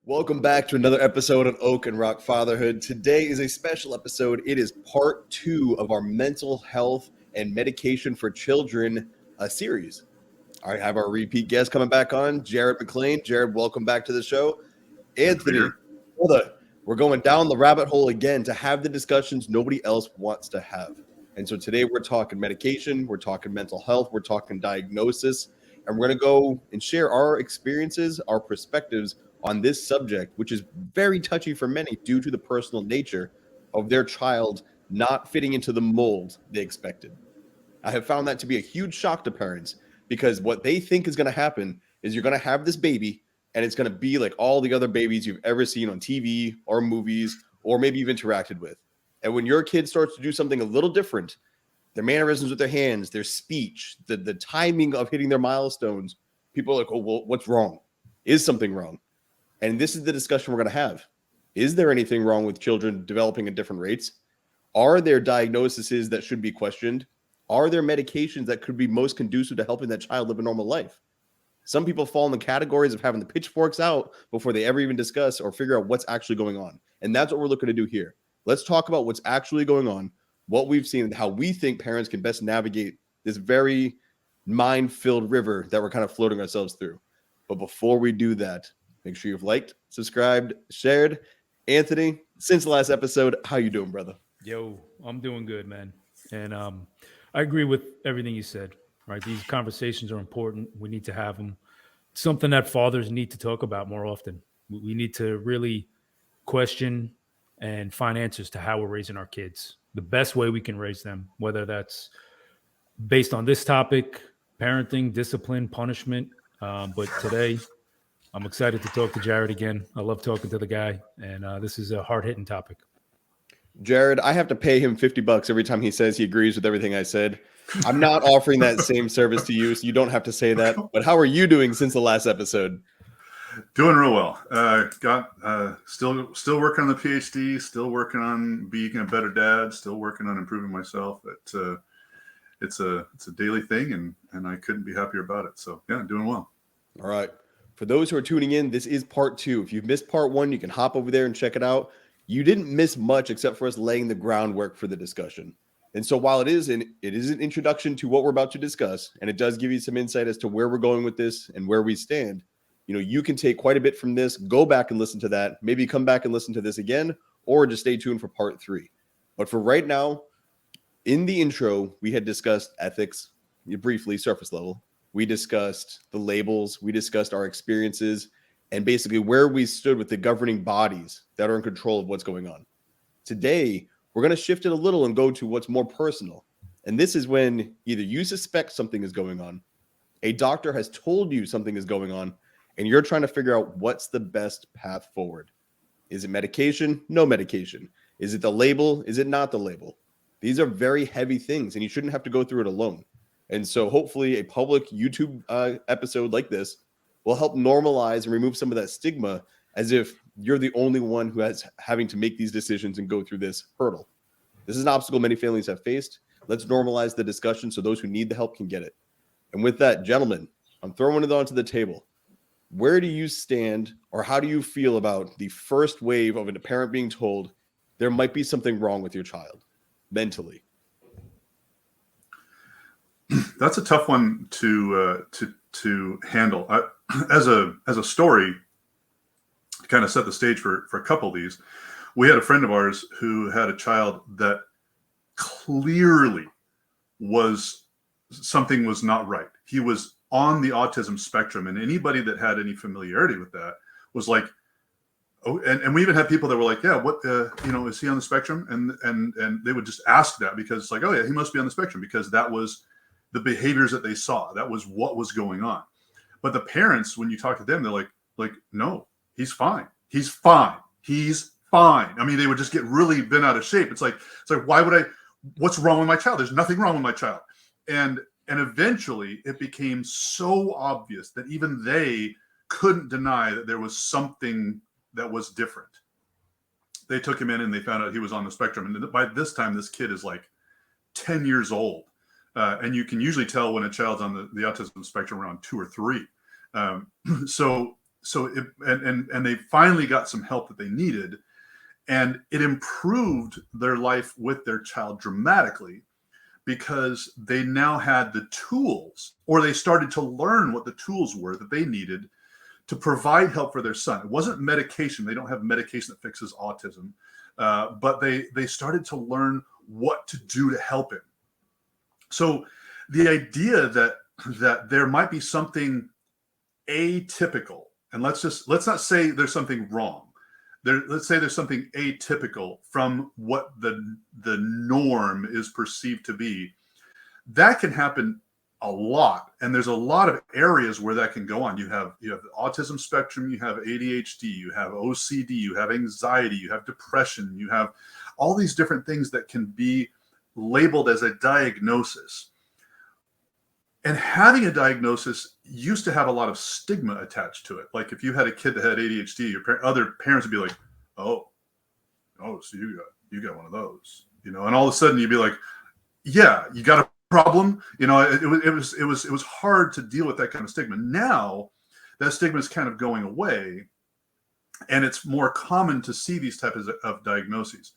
Welcome back to another episode of Oak and Rock Fatherhood. Today is a special episode. It is part 2 of our mental health and medication for children series. I have our repeat guest coming back on, Jared McLain. Jared, welcome back to the show. Anthony, we're going down the rabbit hole again to have the discussions nobody else wants to have. And so today we're talking medication, we're talking mental health, we're talking diagnosis, and we're going to go and share our experiences, our perspectives on this subject, which is very touchy for many due to the personal nature of their child not fitting into the mold they expected. I have found that to be a huge shock to parents because what they think is going to happen is you're going to have this baby and it's going to be like all the other babies you've ever seen on TV or movies or maybe you've interacted with. And when your kid starts to do something a little different, their mannerisms with their hands, their speech, the timing of hitting their milestones, people are like, oh, well, what's wrong? Is something wrong? And this is the discussion we're going to have. Is there anything wrong with children developing at different rates? Are there diagnoses that should be questioned? Are there medications that could be most conducive to helping that child live a normal life? Some people fall in the categories of having the pitchforks out before they ever even discuss or figure out what's actually going on. And that's what we're looking to do here. Let's talk about what's actually going on, what we've seen, and how we think parents can best navigate this very mind-filled river that we're kind of floating ourselves through. But before we do that, make sure you've liked, subscribed, shared. Anthony, since the last episode, how you doing, brother? Yo, I'm doing good, man. And I agree with everything you said, right? These conversations are important. We need to have them. It's something that fathers need to talk about more often. We need to really question and find answers to how we're raising our kids, the best way we can raise them, whether that's based on this topic, parenting, discipline, punishment. But today, I'm excited to talk to Jared again. I love talking to the guy, and this is a hard-hitting topic. Jared, I have to pay him $50 every time he says he agrees with everything I said. I'm not offering that same service to you, so you don't have to say that. But how are you doing since the last episode? Doing real well. Still working on the PhD. Still working on being a better dad. Still working on improving myself. It's a daily thing, and I couldn't be happier about it. So yeah, doing well. All right. For those who are tuning in, this is part 2. If you've missed part 1, you can hop over there and check it out. You didn't miss much except for us laying the groundwork for the discussion. And so while it is an introduction to what we're about to discuss, and it does give you some insight as to where we're going with this and where we stand, you can take quite a bit from this, go back and listen to that, maybe come back and listen to this again, or just stay tuned for part 3. But for right now, in the intro, we had discussed ethics, briefly, surface level. We discussed the labels, we discussed our experiences, and basically where we stood with the governing bodies that are in control of what's going on. Today, we're going to shift it a little and go to what's more personal. And this is when either you suspect something is going on, a doctor has told you something is going on, and you're trying to figure out what's the best path forward. Is it medication? No medication. Is it the label? Is it not the label? These are very heavy things, and you shouldn't have to go through it alone. And so hopefully a public YouTube episode like this will help normalize and remove some of that stigma as if you're the only one who has having to make these decisions and go through this hurdle. This is an obstacle many families have faced. Let's normalize the discussion so those who need the help can get it. And with that, gentlemen, I'm throwing it onto the table. Where do you stand, or how do you feel about the first wave of a parent being told there might be something wrong with your child mentally? That's a tough one to handle. As a story, to kind of set the stage for a couple of these, we had a friend of ours who had a child that clearly something was not right. He was on the autism spectrum, and anybody that had any familiarity with that was like, oh, and we even had people that were like, yeah, what, is he on the spectrum? And they would just ask that because it's like, oh yeah, he must be on the spectrum, because that was the behaviors that they saw. That was what was going on. But the parents, when you talk to them, they're like, no, he's fine. He's fine. He's fine. I mean, they would just get really bent out of shape. It's like, what's wrong with my child? There's nothing wrong with my child. And eventually it became so obvious that even they couldn't deny that there was something that was different. They took him in and they found out he was on the spectrum. And by this time, this kid is like 10 years old. And you can usually tell when a child's on the autism spectrum around 2 or 3. So and they finally got some help that they needed, and it improved their life with their child dramatically, because they now had the tools, or they started to learn what the tools were that they needed to provide help for their son. It wasn't medication. They don't have medication that fixes autism, but they started to learn what to do to help him. So the idea that there might be something atypical, and let's not say there's something wrong. Let's say there's something atypical from what the norm is perceived to be. That can happen a lot, and there's a lot of areas where that can go on. You have the autism spectrum, you have ADHD, you have OCD, you have anxiety, you have depression, you have all these different things that can be labeled as a diagnosis. And having a diagnosis used to have a lot of stigma attached to it. Like if you had a kid that had ADHD, other parents would be like, oh, so you got one of those, and all of a sudden you'd be like, yeah, you got a problem. It was hard to deal with that kind of stigma. Now that stigma is kind of going away, and it's more common to see these types of diagnoses.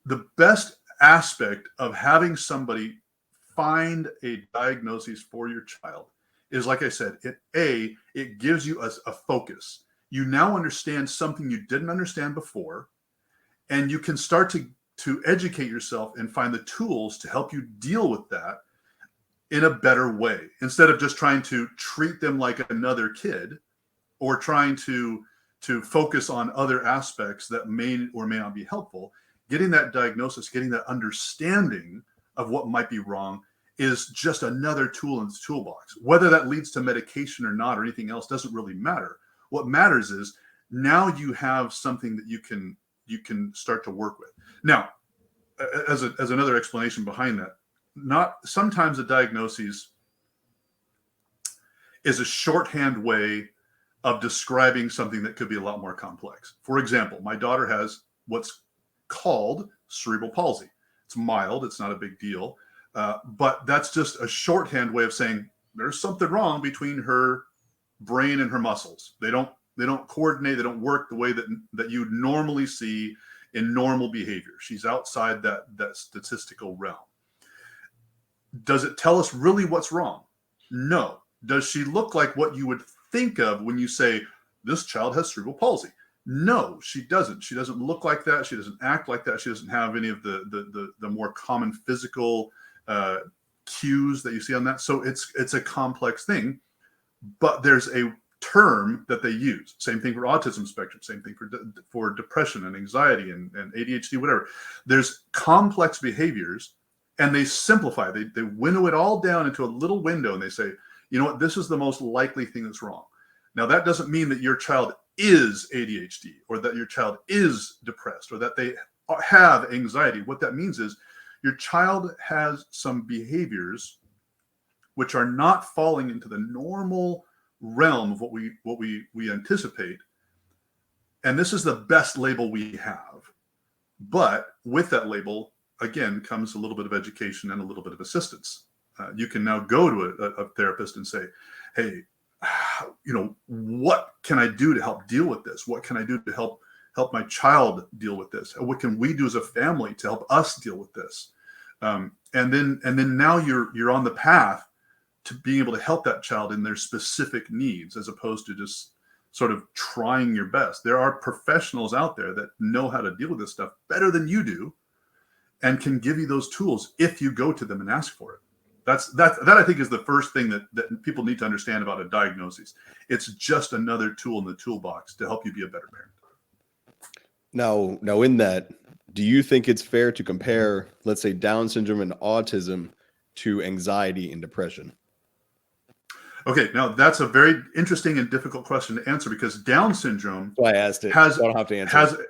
The best aspect of having somebody find a diagnosis for your child is, like I said, it gives you a focus. You now understand something you didn't understand before, and you can start to educate yourself and find the tools to help you deal with that in a better way, instead of just trying to treat them like another kid, or trying to focus on other aspects that may or may not be helpful. Getting that diagnosis, getting that understanding of what might be wrong is just another tool in the toolbox. Whether that leads to medication or not, or anything else, doesn't really matter. What matters is now you have something that you can start to work with. Now, as another explanation behind that, sometimes a diagnosis is a shorthand way of describing something that could be a lot more complex. For example, my daughter has what's called cerebral palsy. It's mild, it's not a big deal, but that's just a shorthand way of saying there's something wrong between her brain and her muscles. They don't coordinate, they don't work the way that you normally see in normal behavior. She's outside that statistical realm. Does it tell us really what's wrong? No. Does she look like what you would think of when you say this child has cerebral palsy? No, she doesn't. She doesn't look like that. She doesn't act like that. She doesn't have any of the more common physical cues that you see on that. So it's a complex thing, but there's a term that they use. Same thing for autism spectrum. Same thing for depression and anxiety and ADHD, whatever. There's complex behaviors, and they simplify. They winnow it all down into a little window, and they say, you know what, this is the most likely thing that's wrong. Now, that doesn't mean that your child is ADHD, or that your child is depressed, or that they have anxiety. What that means is your child has some behaviors which are not falling into the normal realm of what we anticipate. And this is the best label we have. But with that label, again, comes a little bit of education and a little bit of assistance. You can now go to a therapist and say, hey, what can I do to help deal with this? What can I do to help my child deal with this? What can we do as a family to help us deal with this? And then now you're on the path to being able to help that child in their specific needs, as opposed to just sort of trying your best. There are professionals out there that know how to deal with this stuff better than you do, and can give you those tools if you go to them and ask for it. That I think is the first thing that people need to understand about a diagnosis. It's just another tool in the toolbox to help you be a better parent. Now in that, do you think it's fair to compare, let's say, Down syndrome and autism to anxiety and depression? Okay, now that's a very interesting and difficult question to answer, because Down syndrome, I asked it. I don't have to answer.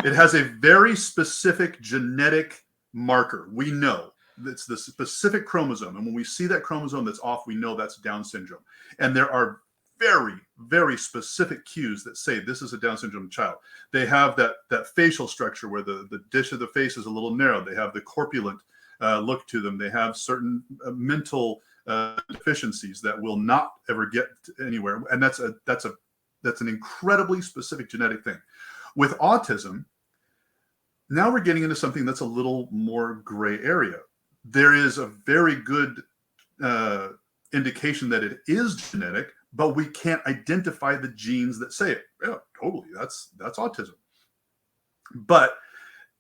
It has a very specific genetic marker. We know it's the specific chromosome, and when we see that chromosome that's off, we know that's Down syndrome. And there are very, very specific cues that say this is a Down syndrome child. They have that facial structure where the dish of the face is a little narrow. They have the corpulent look to them. They have certain mental deficiencies that will not ever get anywhere. And that's That's an incredibly specific genetic thing. With autism, now we're getting into something that's a little more gray area. There is a very good indication that it is genetic, but we can't identify the genes that say it. Yeah, totally, that's autism. But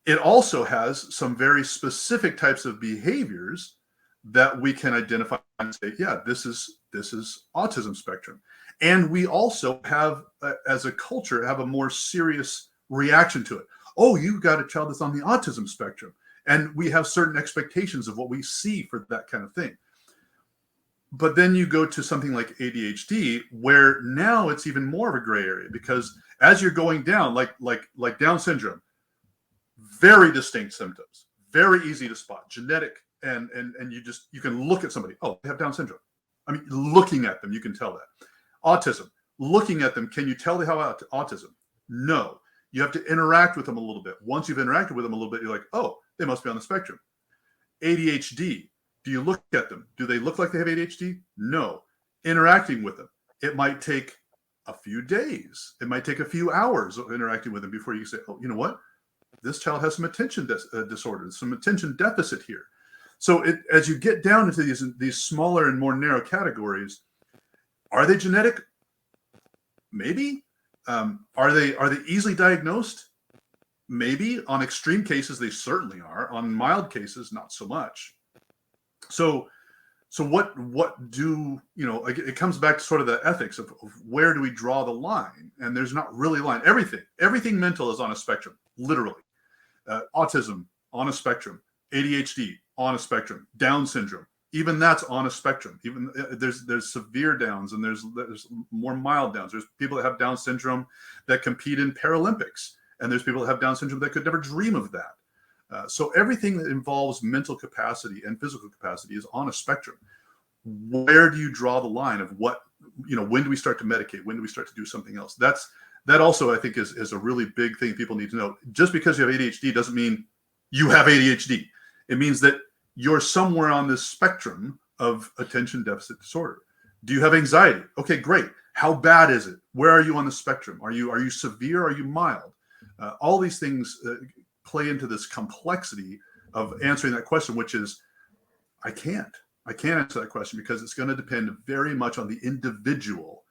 it also has some very specific types of behaviors that we can identify and say, yeah, this is autism spectrum. And we also have, as a culture, have a more serious reaction to it. Oh, you got a child that's on the autism spectrum. And we have certain expectations of what we see for that kind of thing. But then you go to something like ADHD, where now it's even more of a gray area, because as you're going down, like Down syndrome, very distinct symptoms, very easy to spot, genetic, and you can look at somebody, oh, they have Down syndrome. I mean, looking at them, you can tell that. Autism, looking at them, can you tell they have autism? No. You have to interact with them a little bit. Once you've interacted with them a little bit, you're like, oh, they must be on the spectrum. ADHD, do you look at them? Do they look like they have ADHD? No. Interacting with them, it might take a few days. It might take a few hours of interacting with them before you say, oh, you know what? This child has some attention disorder, some attention deficit here. So as you get down into these smaller and more narrow categories, are they genetic? Maybe. Are they easily diagnosed? Maybe. On extreme cases, they certainly are. On mild cases, not so much. So what do, it comes back to sort of the ethics of where do we draw the line? And there's not really a line. Everything mental is on a spectrum, literally. Autism on a spectrum, ADHD on a spectrum, Down syndrome, even that's on a spectrum. Even there's severe Downs and there's more mild Downs. There's people that have Down syndrome that compete in Paralympics, and there's people that have Down syndrome that could never dream of that. So everything that involves mental capacity and physical capacity is on a spectrum. Where do you draw the line of what, when do we start to medicate? When do we start to do something else? That also, I think, is a really big thing people need to know. Just because you have ADHD doesn't mean you have ADHD. It means that you're somewhere on this spectrum of attention deficit disorder. Do you have anxiety? Okay, great. How bad is it? Where are you on the spectrum? Are you severe? Are you mild? All these things play into this complexity of answering that question, which is, I can't answer that question, because it's going to depend very much on the individual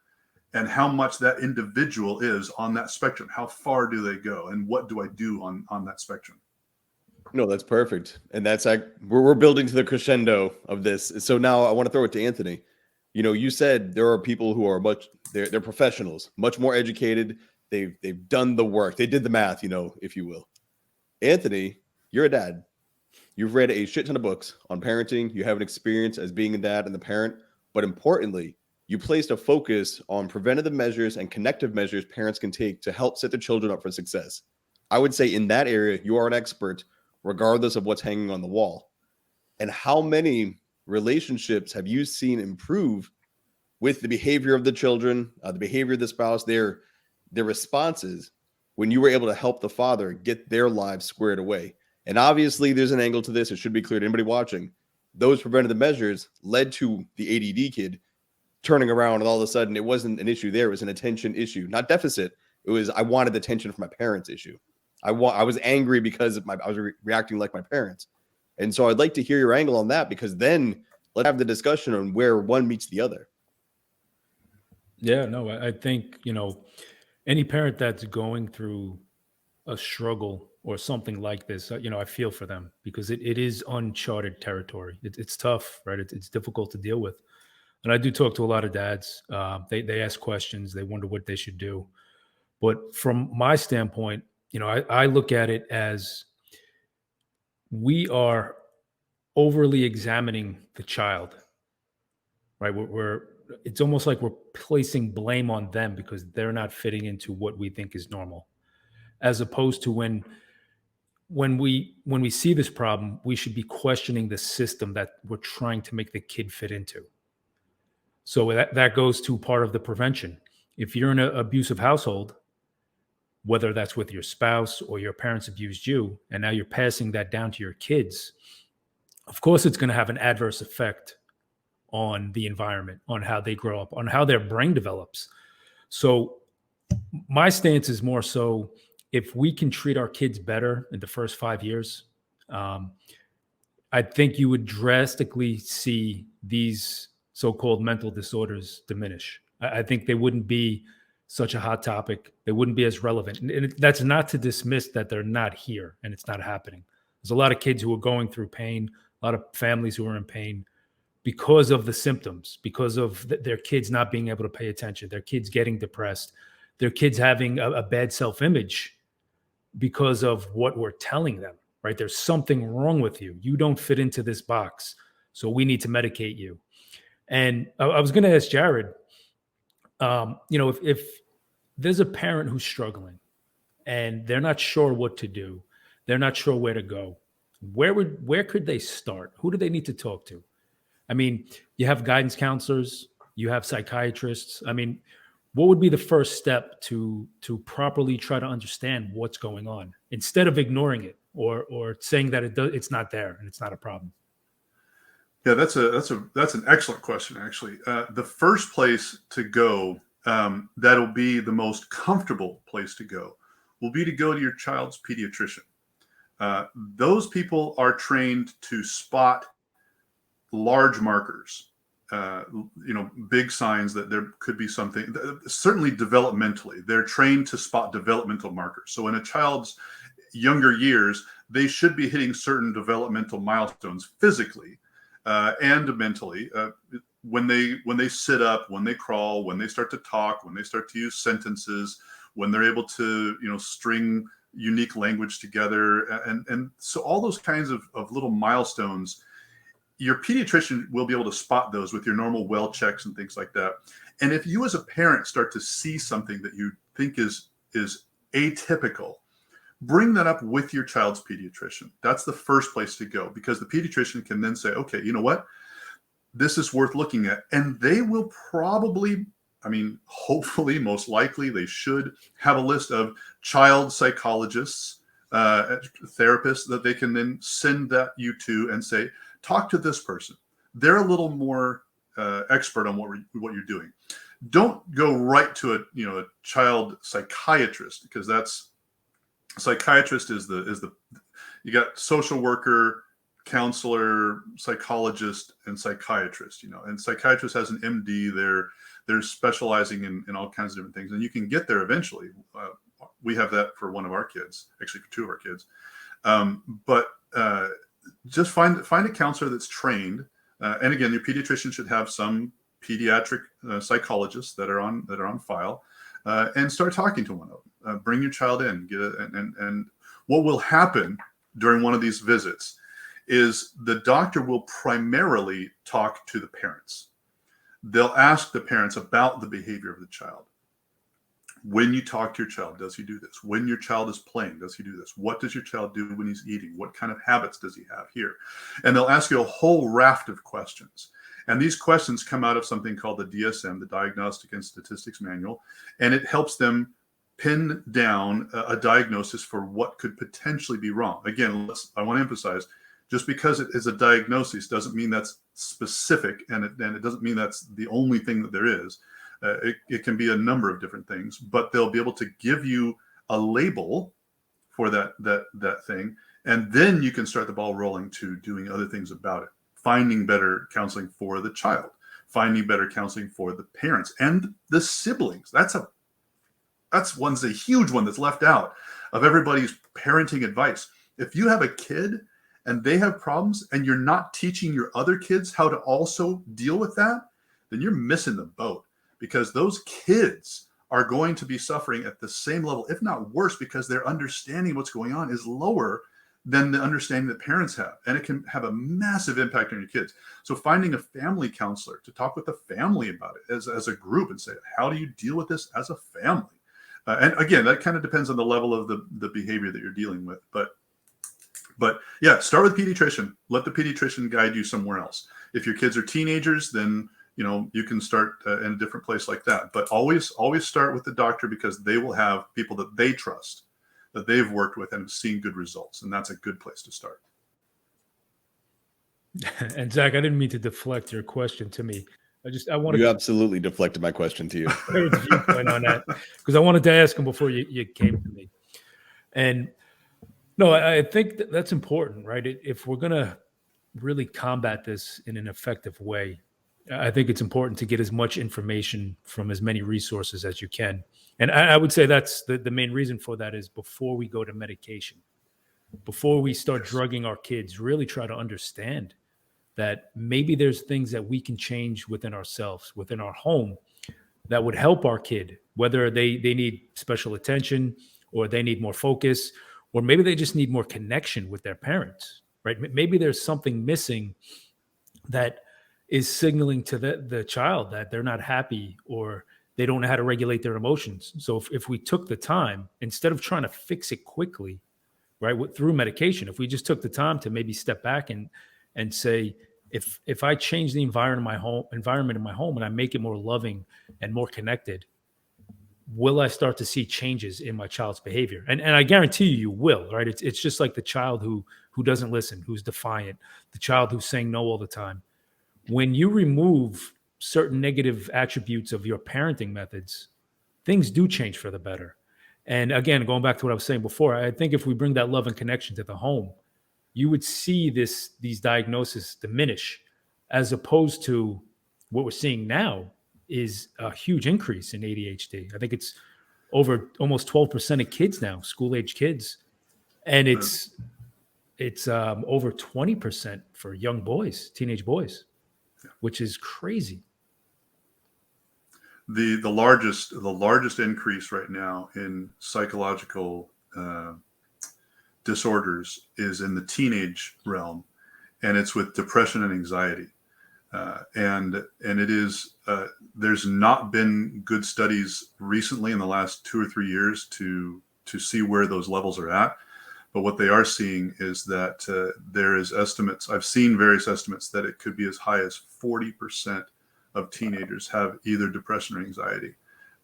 and how much that individual is on that spectrum. How far do they go, and what do I do on that spectrum? No, that's perfect. And that's like, we're building to the crescendo of this. So now I want to throw it to Anthony. You said there are people who are they're professionals, much more educated. They've done the work. They did the math, if you will. Anthony, you're a dad. You've read a shit ton of books on parenting. You have an experience as being a dad and the parent, but importantly, you placed a focus on preventative measures and connective measures parents can take to help set their children up for success. I would say in that area, you are an expert, regardless of what's hanging on the wall. And how many relationships have you seen improve with the behavior of the children, the behavior of the spouse, their responses, when you were able to help the father get their lives squared away? And obviously, there's an angle to this. It should be clear to anybody watching. Those preventative measures led to the ADD kid turning around, and all of a sudden, it wasn't an issue there. It was an attention issue, not deficit. It was, I wanted attention from my parents issue. I was angry because I was reacting like my parents. And so I'd like to hear your angle on that, because then let's have the discussion on where one meets the other. Yeah, no, I think, any parent that's going through a struggle or something like this, I feel for them, because it is uncharted territory. It's tough, right? It's difficult to deal with. And I do talk to a lot of dads. They ask questions. They wonder what they should do. But from my standpoint, I look at it as we are overly examining the child, right? It's almost like we're placing blame on them because they're not fitting into what we think is normal, as opposed to when we see this problem, we should be questioning the system that we're trying to make the kid fit into. So that goes to part of the prevention. If you're in an abusive household, whether that's with your spouse or your parents abused you, and now you're passing that down to your kids, of course, it's going to have an adverse effect on the environment, on how they grow up, on how their brain develops. So My stance is more so, if we can treat our kids better in the first 5 years, um, I think you would drastically see these so-called mental disorders diminish. I think they wouldn't be such a hot topic. They wouldn't be as relevant. That's not to dismiss that they're not here and it's not happening. There's a lot of kids who are going through pain, a lot of families who are in pain because of the symptoms, because of their kids not being able to pay attention, their kids getting depressed, their kids having a bad self-image because of what we're telling them, right? There's something wrong with you. You don't fit into this box. So we need to medicate you. And I was going to ask Jared, if there's a parent who's struggling and they're not sure what to do, they're not sure where to go, where could they start? Who do they need to talk to? I mean, you have guidance counselors, you have psychiatrists. I mean, what would be the first step to properly try to understand what's going on instead of ignoring it or saying that it's not there and it's not a problem? Yeah, that's an excellent question, actually. The first place to go, that'll be the most comfortable place to go, will be to go to your child's pediatrician. Those people are trained to spot large markers, big signs that there could be something, certainly developmentally. They're trained to spot developmental markers. So in a child's younger years, they should be hitting certain developmental milestones physically and mentally. When they sit up, when they crawl, when they start to talk, when they start to use sentences, when they're able to, string unique language together. And so all those kinds of little milestones, your pediatrician will be able to spot those with your normal well checks and things like that. And if you as a parent start to see something that you think is atypical, bring that up with your child's pediatrician. That's the first place to go, because the pediatrician can then say, okay, you know what? This is worth looking at. And they will probably, hopefully, most likely, they should have a list of child psychologists, therapists that they can then send that you to and say, talk to this person. They're a little more expert on what you're doing. Don't go right to a child psychiatrist, because psychiatrist is the you got social worker, counselor, psychologist, and psychiatrist. And psychiatrist has an MD. They're specializing in all kinds of different things, and you can get there eventually. We have that for one of our kids, actually for two of our kids. But just find a counselor that's trained, and again, your pediatrician should have some pediatric psychologists that are on file, and start talking to one of them. Bring your child in, and what will happen during one of these visits is the doctor will primarily talk to the parents. They'll ask the parents about the behavior of the child. When you talk to your child, does he do this? When your child is playing, does he do this? What does your child do when he's eating? What kind of habits does he have here? And they'll ask you a whole raft of questions. And these questions come out of something called the DSM, the Diagnostic and Statistics Manual, and it helps them pin down a diagnosis for what could potentially be wrong. Again, I want to emphasize, just because it is a diagnosis doesn't mean that's specific, and it doesn't mean that's the only thing that there is. It can be a number of different things, but they'll be able to give you a label for that thing, and then you can start the ball rolling to doing other things about it. Finding better counseling for the child, finding better counseling for the parents and the siblings. That's a huge one that's left out of everybody's parenting advice. If you have a kid and they have problems and you're not teaching your other kids how to also deal with that, then you're missing the boat, because those kids are going to be suffering at the same level, if not worse, because their understanding of what's going on is lower than the understanding that parents have. And it can have a massive impact on your kids. So finding a family counselor to talk with the family about it as a group and say, how do you deal with this as a family? And again, that kind of depends on the level of the behavior that you're dealing with. But yeah, start with pediatrician. Let the pediatrician guide you somewhere else. If your kids are teenagers, then you can start in a different place like that. But always start with the doctor, because they will have people that they trust, that they've worked with and have seen good results. And that's a good place to start. And Zach, I didn't mean to deflect your question to me. I wanted You absolutely deflected my question to you. Jared's viewpoint on that because I wanted to ask him before you came to me. And no, I think that's important, right? If we're going to really combat this in an effective way, I think it's important to get as much information from as many resources as you can. And I would say that's the main reason for that is before we go to medication, before we start drugging our kids, really try to understand that maybe there's things that we can change within ourselves, within our home, that would help our kid, whether they need special attention or they need more focus, or maybe they just need more connection with their parents, right? Maybe there's something missing that is signaling to the child that they're not happy or they don't know how to regulate their emotions. So if we took the time, instead of trying to fix it quickly, right, through medication, if we just took the time to maybe step back and say, if I change the environment in my home and I make it more loving and more connected, will I start to see changes in my child's behavior? And I guarantee you will, right? It's just like the child who doesn't listen, who's defiant, the child who's saying no all the time. When you remove certain negative attributes of your parenting methods, things do change for the better. And again, going back to what I was saying before, I think if we bring that love and connection to the home, you would see these diagnoses diminish, as opposed to what we're seeing now is a huge increase in ADHD. I think it's over almost 12% of kids now, school-age kids, and it's over 20% for young boys, teenage boys, which is crazy. The largest increase right now in psychological disorders is in the teenage realm, and it's with depression and anxiety. And it is there's not been good studies recently in the last 2 or 3 years to see where those levels are at. But what they are seeing is that there is estimates. I've seen various estimates that it could be as high as 40% of teenagers have either depression or anxiety.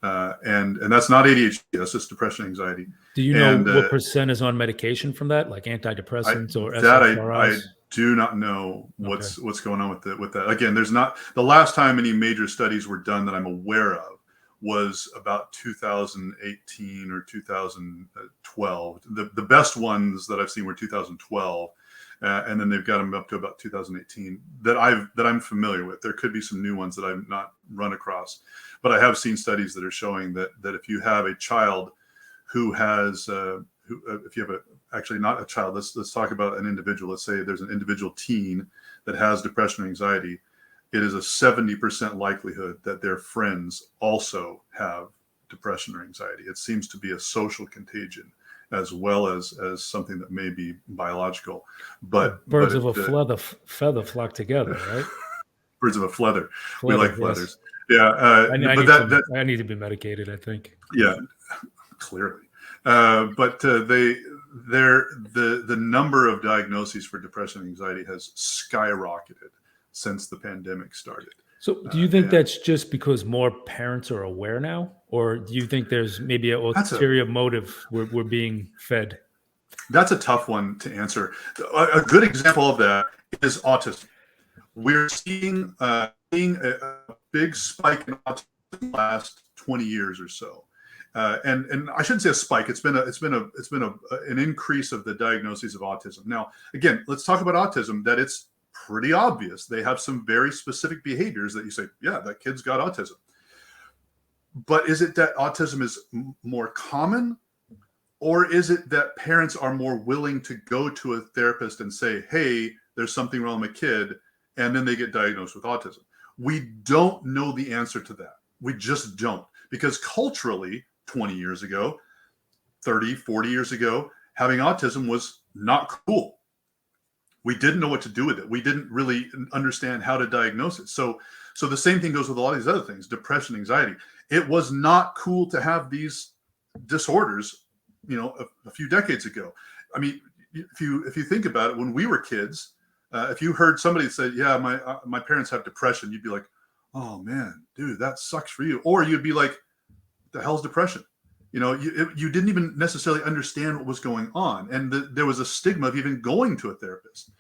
And that's not ADHD, that's just depression and anxiety. Do you know what percent is on medication from that, like antidepressants or SSRIs? I do not know what's going on with that. Again, there's not, the last time any major studies were done that I'm aware of was about 2018 or 2012. The best ones that I've seen were 2012. And then they've got them up to about 2018 that I'm familiar with. There could be some new ones that I've not run across, but I have seen studies that are showing that if you have a child who has, if you have actually not a child, let's talk about an individual. Let's say there's an individual teen that has depression or anxiety. It is a 70% likelihood that their friends also have depression or anxiety. It seems to be a social contagion, as well as something that may be biological. But birds of a feather flock together, right? Birds of a feather. We like feathers. Yeah. I need to be medicated, I think. Yeah, clearly. But the number of diagnoses for depression and anxiety has skyrocketed since the pandemic started. So do you think that's just because more parents are aware now? Or do you think there's maybe an ulterior motive we're being fed? That's a tough one to answer. A good example of that is autism. We're seeing a big spike in autism in the last 20 years or so. And I shouldn't say a spike. It's been an increase of the diagnoses of autism. Now, again, let's talk about autism. That it's pretty obvious. They have some very specific behaviors that you say, yeah, that kid's got autism. But is it that autism is more common, or is it that parents are more willing to go to a therapist and say, hey, there's something wrong with my kid, and then they get diagnosed with autism? We don't know the answer to that. We just don't. Because culturally, 20 years ago, 30, 40 years ago, having autism was not cool. We didn't know what to do with it. We didn't really understand how to diagnose it. So the same thing goes with a lot of these other things, depression, anxiety. It was not cool to have these disorders, a few decades ago. I mean, if you think about it, when we were kids, if you heard somebody say, yeah, my parents have depression, you'd be like, oh man, dude, that sucks for you. Or you'd be like, the hell's depression? You didn't even necessarily understand what was going on. And there was a stigma of even going to a therapist.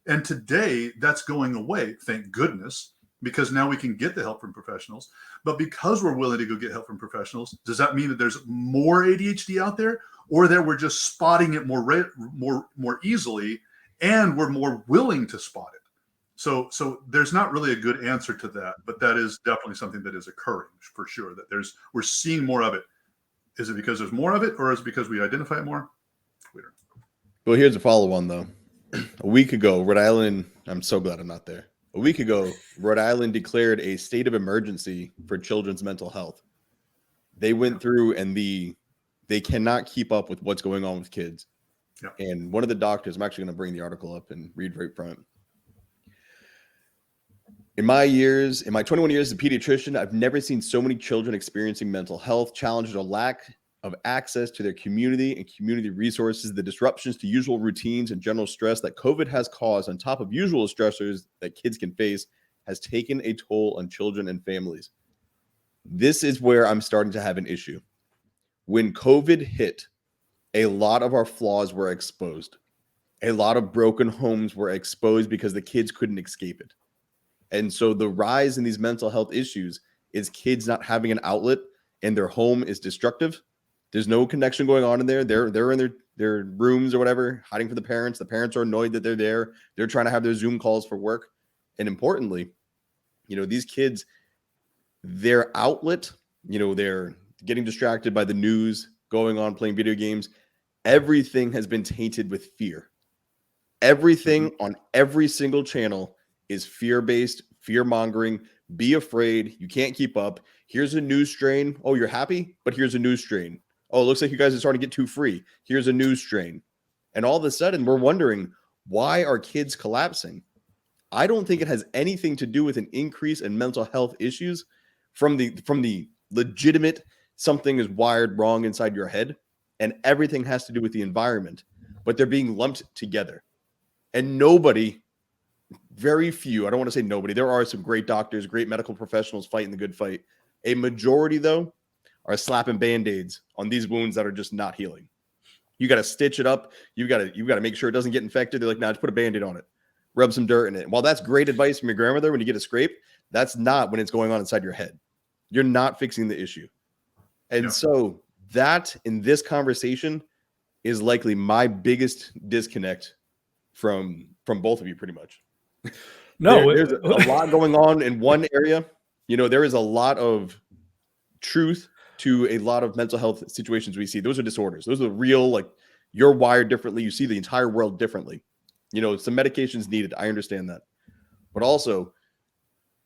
And today that's going away, thank goodness. because now we can get the help from professionals. But because we're willing to go get help from professionals, does that mean that there's more ADHD out there, or that we're just spotting it more easily, and we're more willing to spot it? So there's not really a good answer to that, but that is definitely something that is occurring for sure, that we're seeing more of it. Is it because there's more of it, or is it because we identify it more? We don't know. Well, here's a follow-on, though. A week ago, Rhode Island, I'm so glad I'm not there. A week ago, Rhode Island declared a state of emergency for children's mental health. They went through and they cannot keep up with what's going on with kids. Yeah. And one of the doctors, I'm actually going to bring the article up and read right from it. In my 21 years as a pediatrician, I've never seen so many children experiencing mental health challenges or lack of access to their community and community resources, the disruptions to usual routines and general stress that COVID has caused on top of usual stressors that kids can face has taken a toll on children and families. This is where I'm starting to have an issue. When COVID hit, a lot of our flaws were exposed. A lot of broken homes were exposed because the kids couldn't escape it. And so the rise in these mental health issues is kids not having an outlet, and their home is destructive. There's no connection going on in there. They're in their rooms or whatever, hiding from the parents. The parents are annoyed that they're there. They're trying to have their Zoom calls for work. And importantly, these kids, their outlet, they're getting distracted by the news, going on, playing video games. Everything has been tainted with fear. Everything on every single channel is fear-based, fear-mongering. Be afraid. You can't keep up. Here's a news strain. Oh, you're happy? But here's a news strain. Oh, it looks like you guys are starting to get too free. Here's a news strain. And all of a sudden, we're wondering, why are kids collapsing? I don't think it has anything to do with an increase in mental health issues from the legitimate something is wired wrong inside your head, and everything has to do with the environment. But they're being lumped together. And nobody, very few, I don't want to say nobody, there are some great doctors, great medical professionals fighting the good fight. A majority, though, are slapping Band-Aids on these wounds that are just not healing. You got to stitch it up. You got to make sure it doesn't get infected. They're like, nah, just put a Band-Aid on it. Rub some dirt in it. While that's great advice from your grandmother when you get a scrape, that's not when it's going on inside your head. You're not fixing the issue. And so that, in this conversation, is likely my biggest disconnect from both of you, pretty much. There's a lot going on in one area. There is a lot of truth to a lot of mental health situations we see. Those are disorders. Those are real, like, you're wired differently. You see the entire world differently. Some medications needed. I understand that. But also,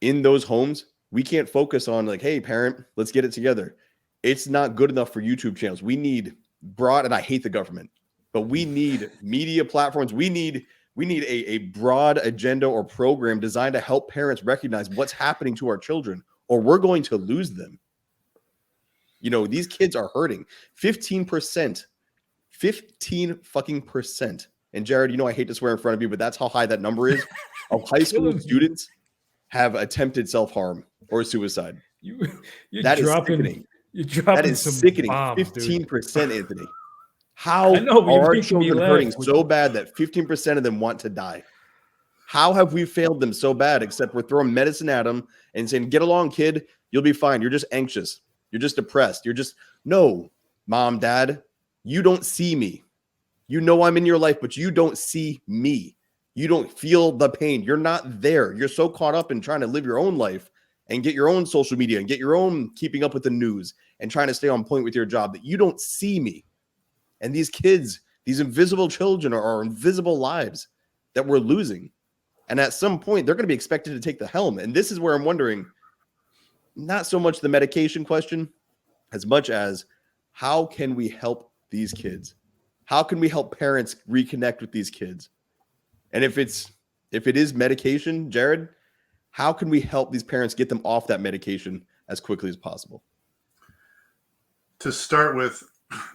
in those homes, we can't focus on like, hey, parent, let's get it together. It's not good enough for YouTube channels. We need broad, and I hate the government, but we need media platforms. We need a broad agenda or program designed to help parents recognize what's happening to our children, or we're going to lose them. These kids are hurting. 15%. 15%. And Jared, I hate to swear in front of you, but that's how high that number is of high school students have attempted self-harm or suicide. That is sickening. That is sickening. 15%, Anthony. How are our children hurting so bad that 15% of them want to die? How have we failed them so bad, except we're throwing medicine at them and saying, get along, kid. You'll be fine. You're just anxious. You're just depressed. No, mom, dad, you don't see me. I'm in your life, but you don't see me. You don't feel the pain. You're not there. You're so caught up in trying to live your own life and get your own social media and get your own keeping up with the news and trying to stay on point with your job that you don't see me. And these kids, these invisible children are our invisible lives that we're losing. And at some point, they're going to be expected to take the helm. And this is where I'm wondering, not so much the medication question, as much as how can we help these kids? How can we help parents reconnect with these kids? And if it is medication, Jared, how can we help these parents get them off that medication as quickly as possible? To start with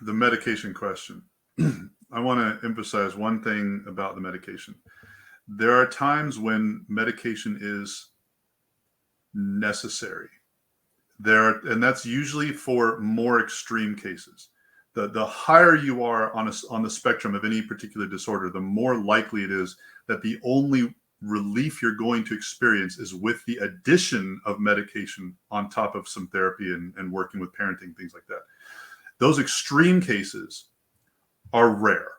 the medication question, I want to emphasize one thing about the medication. There are times when medication is necessary. And that's usually for more extreme cases. The higher you are on the spectrum of any particular disorder, the more likely it is that the only relief you're going to experience is with the addition of medication on top of some therapy and working with parenting, things like that. Those extreme cases are rare,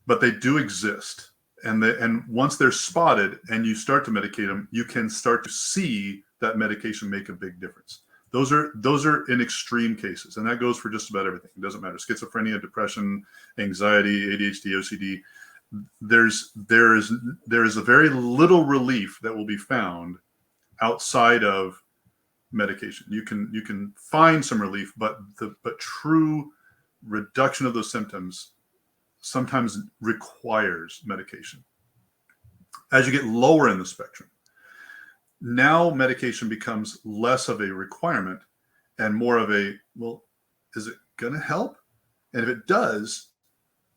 but they do exist. And once they're spotted and you start to medicate them, you can start to see that medication make a big difference. Those are in extreme cases, and that goes for just about everything. It doesn't matter. Schizophrenia, depression, anxiety, ADHD, OCD. There is a very little relief that will be found outside of medication. You can find some relief, but true reduction of those symptoms sometimes requires medication. As you get lower in the spectrum, now medication becomes less of a requirement and more of a, well, is it going to help? And if it does,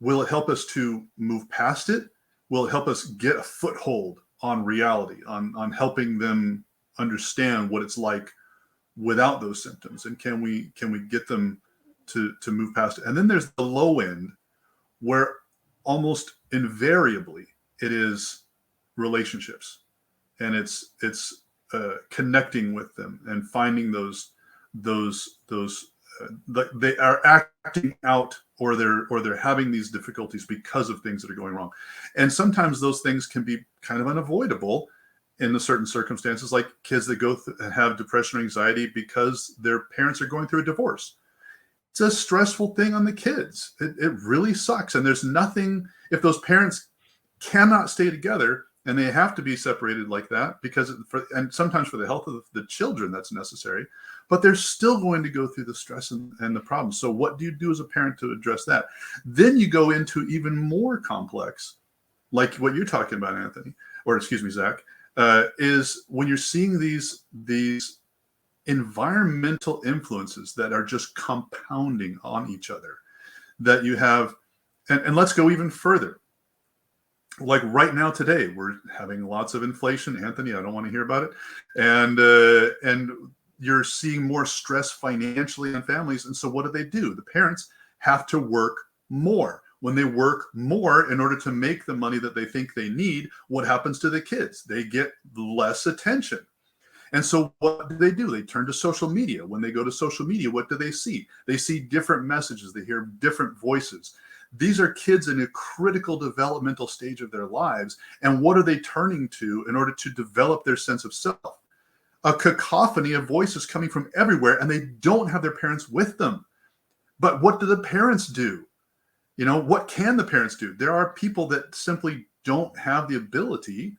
will it help us to move past it? Will it help us get a foothold on reality, on helping them understand what it's like without those symptoms? And can we get them to move past it? And then there's the low end, where almost invariably it is relationships, and it's connecting with them and finding those they are acting out, or they're having these difficulties because of things that are going wrong. And sometimes those things can be kind of unavoidable in the certain circumstances, like kids that go and have depression or anxiety because their parents are going through a divorce. It's a stressful thing on the kids. It really sucks. And there's nothing, if those parents cannot stay together and they have to be separated like that, and sometimes for the health of the children, that's necessary, but they're still going to go through the stress and the problems. So what do you do as a parent to address that? Then you go into even more complex, like what you're talking about, Anthony, or excuse me, Zach, is when you're seeing these environmental influences that are just compounding on each other, that you have, and let's go even further. Like right now today, we're having lots of inflation. Anthony, I don't want to hear about it. And you're seeing more stress financially on families. And so what do? The parents have to work more. When they work more in order to make the money that they think they need, what happens to the kids? They get less attention. And so what do? They turn to social media. When they go to social media, what do they see? They see different messages. They hear different voices. These are kids in a critical developmental stage of their lives. And what are they turning to in order to develop their sense of self? A cacophony of voices coming from everywhere, and they don't have their parents with them. But what do the parents do? You know, what can the parents do? There are people that simply don't have the ability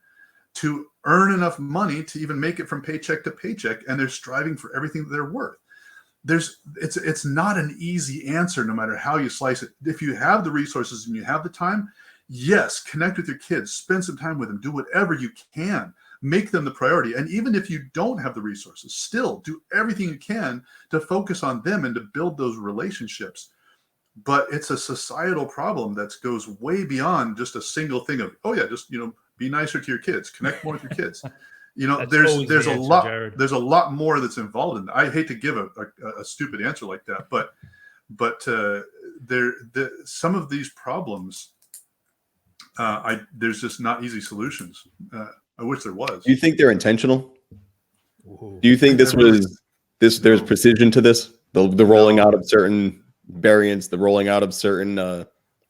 to earn enough money to even make it from paycheck to paycheck, and they're striving for everything that they're worth. It's not an easy answer, no matter how you slice it. If you have the resources and you have the time, yes, connect with your kids, spend some time with them, do whatever you can, make them the priority. And even if you don't have the resources, still do everything you can to focus on them and to build those relationships. But it's a societal problem that goes way beyond just a single thing of, oh yeah, just, be nicer to your kids, connect more with your kids. There's a lot, Jared. There's a lot more that's involved in that. I hate to give a stupid answer like that, but some of these problems, there's just not easy solutions. I wish there was. Do you think they're intentional? Ooh. Do you think there's precision to this? The rolling out of certain variants, the rolling out of certain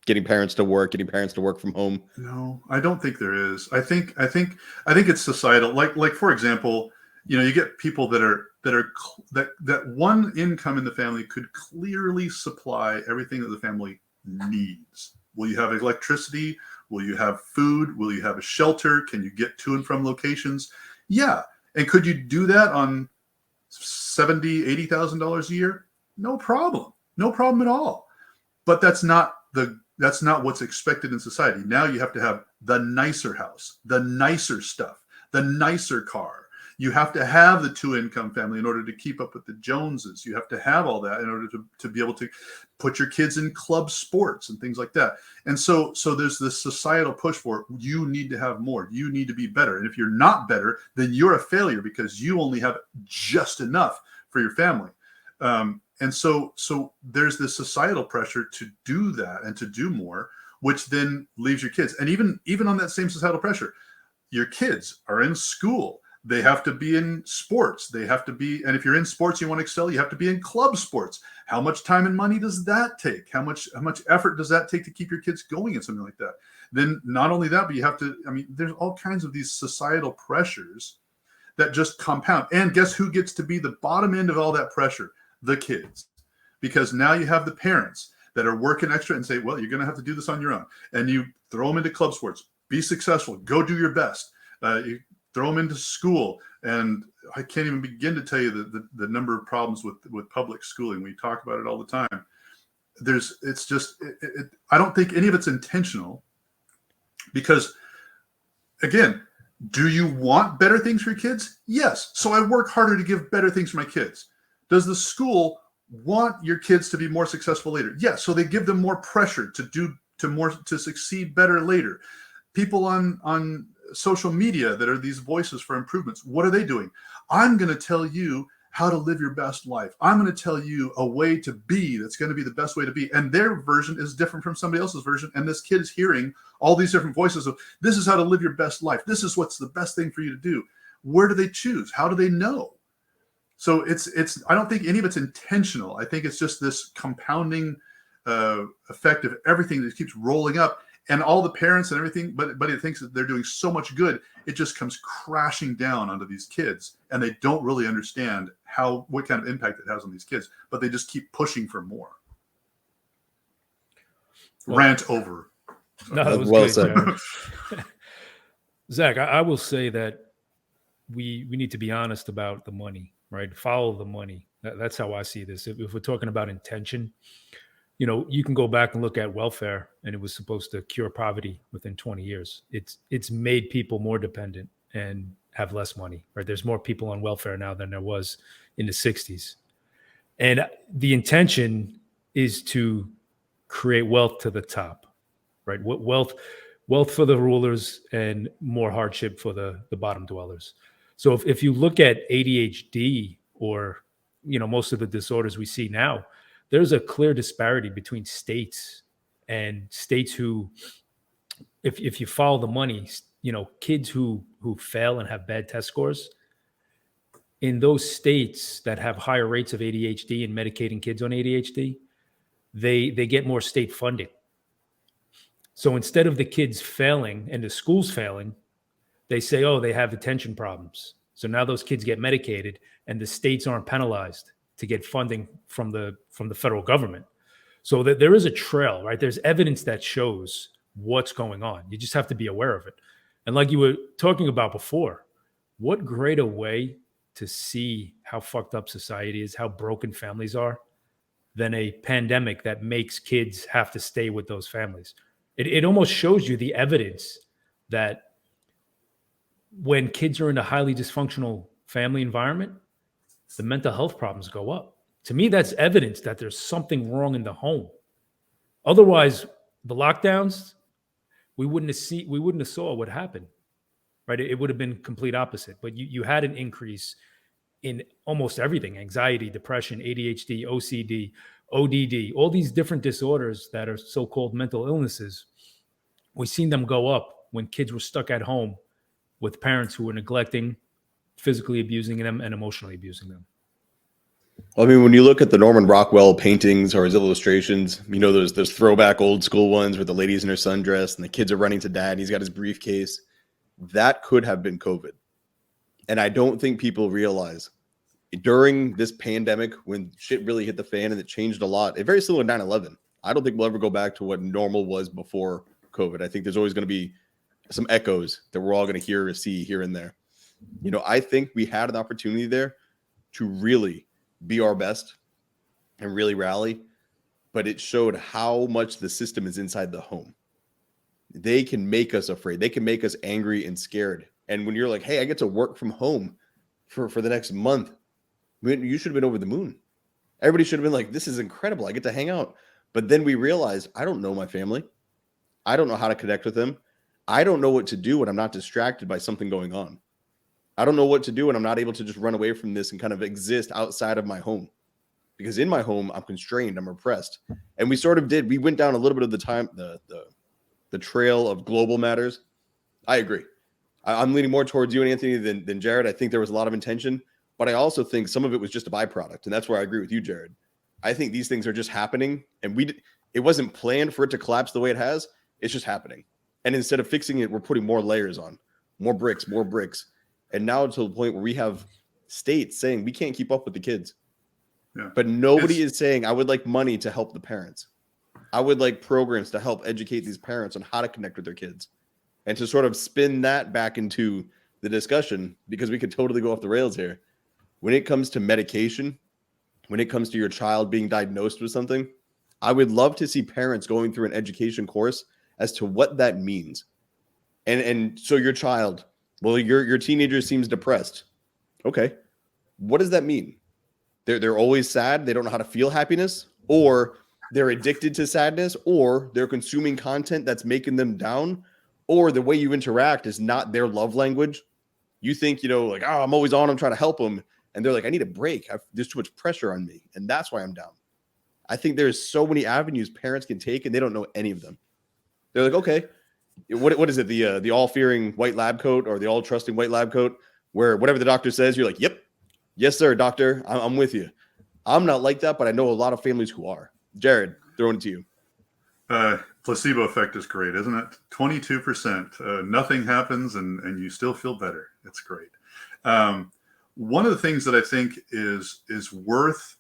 getting parents to work from home? No, I don't think there is. I think it's societal. Like for example, you get people that one income in the family could clearly supply everything that the family needs. Will you have electricity? Will you have food? Will you have a shelter? Can you get to and from locations? Yeah. And could you do that on $70,000, $80,000 a year? No problem. No problem at all. But that's not what's expected in society. Now you have to have the nicer house, the nicer stuff, the nicer car. You have to have the 2-income family in order to keep up with the Joneses. You have to have all that in order to be able to put your kids in club sports and things like that. And so there's this societal push for, you need to have more. You need to be better. And if you're not better, then you're a failure because you only have just enough for your family. And so there's this societal pressure to do that and to do more, which then leaves your kids. And even on that same societal pressure, your kids are in school. They have to be in sports. They have to be, and if you're in sports, you want to excel, you have to be in club sports. How much time and money does that take? How much effort does that take to keep your kids going in something like that? Then not only that, but you have to, I mean, there's all kinds of these societal pressures that just compound. And guess who gets to be the bottom end of all that pressure? The kids. Because now you have the parents that are working extra and say, well, you're going to have to do this on your own. And you throw them into club sports, be successful, go do your best. You throw them into school. And I can't even begin to tell you the number of problems with public schooling. We talk about it all the time. I don't think any of it's intentional, because again, do you want better things for your kids? Yes. So I work harder to give better things for my kids. Does the school want your kids to be more successful later? Yes. So they give them more pressure to succeed better later. People on social media that are these voices for improvements, what are they doing? I'm going to tell you how to live your best life. I'm going to tell you a way to be that's going to be the best way to be. And their version is different from somebody else's version. And this kid is hearing all these different voices of, this is how to live your best life. This is what's the best thing for you to do. Where do they choose? How do they know? So I don't think any of it's intentional. I think it's just this compounding effect of everything that keeps rolling up. And all the parents and everything, but it thinks that they're doing so much good, it just comes crashing down onto these kids, and they don't really understand what kind of impact it has on these kids, but they just keep pushing for more. Well, rant over. No, that was well said. Zach, I will say that we need to be honest about the money, right? Follow the money. That's how I see this. If we're talking about intention, you know, you can go back and look at welfare, and it was supposed to cure poverty within 20 years. It's made people more dependent and have less money, right? There's more people on welfare now than there was in the 60s. And the intention is to create wealth to the top, right? Wealth for the rulers and more hardship for the bottom dwellers. So if you look at ADHD or, you know, most of the disorders we see now, there's a clear disparity between states and states who, if you follow the money, you know, kids who fail and have bad test scores, in those states that have higher rates of ADHD and medicating kids on ADHD, they get more state funding. So instead of the kids failing and the schools failing, they say, oh, they have attention problems. So now those kids get medicated and the states aren't penalized to get funding from the federal government. So that there is a trail, right? There's evidence that shows what's going on. You just have to be aware of it. And like you were talking about before, what greater way to see how fucked up society is, how broken families are, than a pandemic that makes kids have to stay with those families. It almost shows you the evidence that when kids are in a highly dysfunctional family environment, the mental health problems go up. To me, that's evidence that there's something wrong in the home. Otherwise, the lockdowns, we wouldn't have saw what happened, right? It would have been complete opposite. But you had an increase in almost everything: anxiety, depression, ADHD, OCD, ODD, all these different disorders that are so-called mental illnesses. We've seen them go up when kids were stuck at home with parents who were neglecting, physically abusing them, and emotionally abusing them. I mean, when you look at the Norman Rockwell paintings or his illustrations, you know, there's throwback old school ones where the lady's in her sundress and the kids are running to dad and he's got his briefcase. That could have been COVID. And I don't think people realize during this pandemic, when shit really hit the fan and it changed a lot, it's very similar to 9/11. I don't think we'll ever go back to what normal was before COVID. I think there's always going to be some echoes that we're all going to hear or see here and there. You know, I think we had an opportunity there to really be our best and really rally, but it showed how much the system is inside the home. They can make us afraid. They can make us angry and scared. And when you're like, hey, I get to work from home for the next month, I mean, you should have been over the moon. Everybody should have been like, this is incredible. I get to hang out. But then we realized, I don't know my family. I don't know how to connect with them. I don't know what to do when I'm not distracted by something going on. I don't know what to do when I'm not able to just run away from this and kind of exist outside of my home. Because in my home, I'm constrained, I'm repressed. And we sort of did. We went down a little bit of the trail of global matters. I agree. I'm leaning more towards you and Anthony than Jared. I think there was a lot of intention, but I also think some of it was just a byproduct. And that's where I agree with you, Jared. I think these things are just happening, and it wasn't planned for it to collapse the way it has. It's just happening. And instead of fixing it, we're putting more layers on, more bricks. And now to the point where we have states saying we can't keep up with the kids. Yeah. But nobody is saying, I would like money to help the parents. I would like programs to help educate these parents on how to connect with their kids, and to sort of spin that back into the discussion, because we could totally go off the rails here. When it comes to medication, when it comes to your child being diagnosed with something, I would love to see parents going through an education course as to what that means. And so your child, well, your teenager seems depressed. Okay. What does that mean? They're always sad. They don't know how to feel happiness, or they're addicted to sadness, or they're consuming content that's making them down, or the way you interact is not their love language. You think, like, oh, I'm always on, I'm trying to help them. And they're like, I need a break. There's too much pressure on me. And that's why I'm down. I think there's so many avenues parents can take, and they don't know any of them. They're like, okay, what is it? The all-fearing white lab coat, or the all-trusting white lab coat, where whatever the doctor says, you're like, yep, yes, sir, doctor, I'm with you. I'm not like that, but I know a lot of families who are. Jared, throwing it to you. Placebo effect is great, isn't it? 22%. Nothing happens, and you still feel better. It's great. One of the things that I think is worth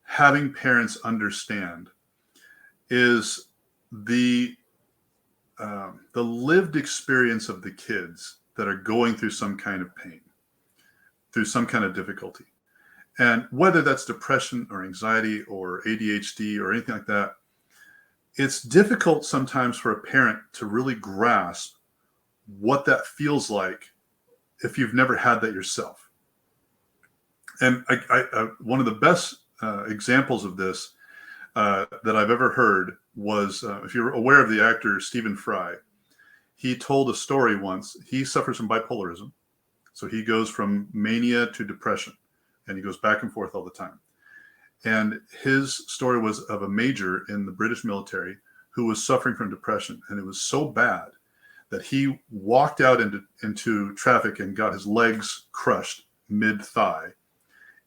having parents understand is the lived experience of the kids that are going through some kind of pain, through some kind of difficulty. And whether that's depression or anxiety or ADHD or anything like that, it's difficult sometimes for a parent to really grasp what that feels like if you've never had that yourself. And I one of the best examples of this that I've ever heard was, if you're aware of the actor Stephen Fry, he told a story once. He suffers from bipolarism. So he goes from mania to depression, and he goes back and forth all the time. And his story was of a major in the British military who was suffering from depression. And it was so bad that he walked out into traffic and got his legs crushed mid-thigh,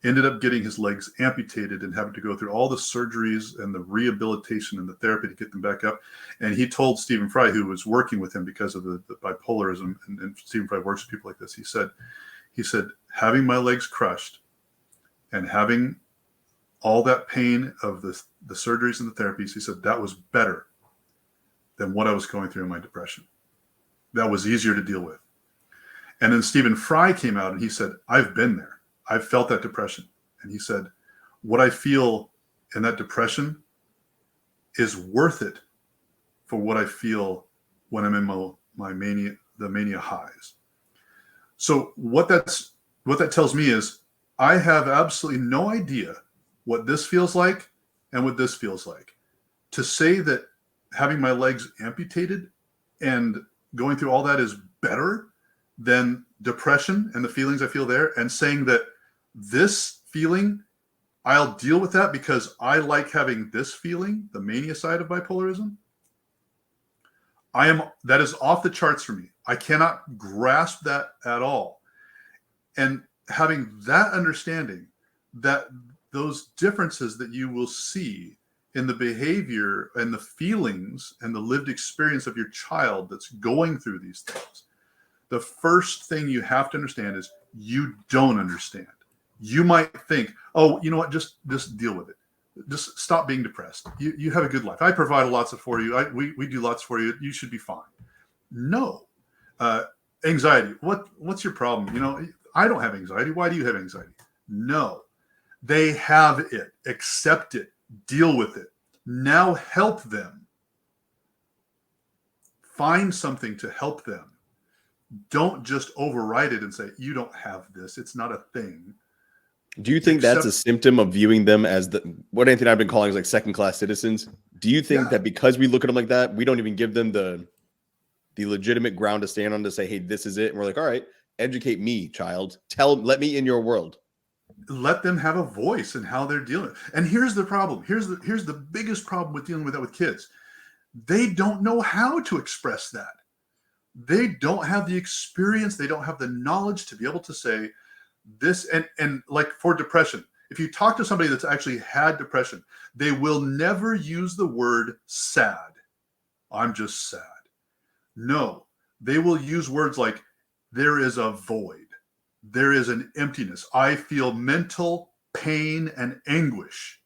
ended up getting his legs amputated and having to go through all the surgeries and the rehabilitation and the therapy to get them back up. And he told Stephen Fry, who was working with him because of the bipolarism, and Stephen Fry works with people like this, he said, having my legs crushed and having all that pain of the surgeries and the therapies, he said, that was better than what I was going through in my depression. That was easier to deal with. And then Stephen Fry came out and he said, I've been there. I've felt that depression. And he said, what I feel in that depression is worth it for what I feel when I'm in my mania, the mania highs. So what that tells me is I have absolutely no idea what this feels like and what this feels like. To say that having my legs amputated and going through all that is better than depression and the feelings I feel there, and saying that this feeling, I'll deal with that because I like having this feeling, the mania side of bipolarism, that is off the charts for me. I cannot grasp that at all. And having that understanding, that those differences that you will see in the behavior and the feelings and the lived experience of your child that's going through these things, the first thing you have to understand is you don't understand. You might think, oh, you know what, just deal with it. Just stop being depressed. You have a good life. I provide lots for you. We do lots for you. You should be fine. No. Anxiety. What's your problem? I don't have anxiety. Why do you have anxiety? No. They have it. Accept it. Deal with it. Now help them. Find something to help them. Don't just override it and say, you don't have this. It's not a thing. Do you think that's a symptom of viewing them as what Anthony and I have been calling like second-class citizens? Do you think that because we look at them like that, we don't even give them the legitimate ground to stand on to say, hey, this is it? And we're like, all right, educate me, child. Let me in your world. Let them have a voice in how they're dealing. And here's the problem. Here's the biggest problem with dealing with that with kids. They don't know how to express that. they don't have the experience, they don't have the knowledge to be able to say this. And like for depression, if you talk to somebody that's actually had depression, they will never use the word sad. I'm just sad. No, they will use words like, there is a void. There is an emptiness. I feel mental pain and anguish.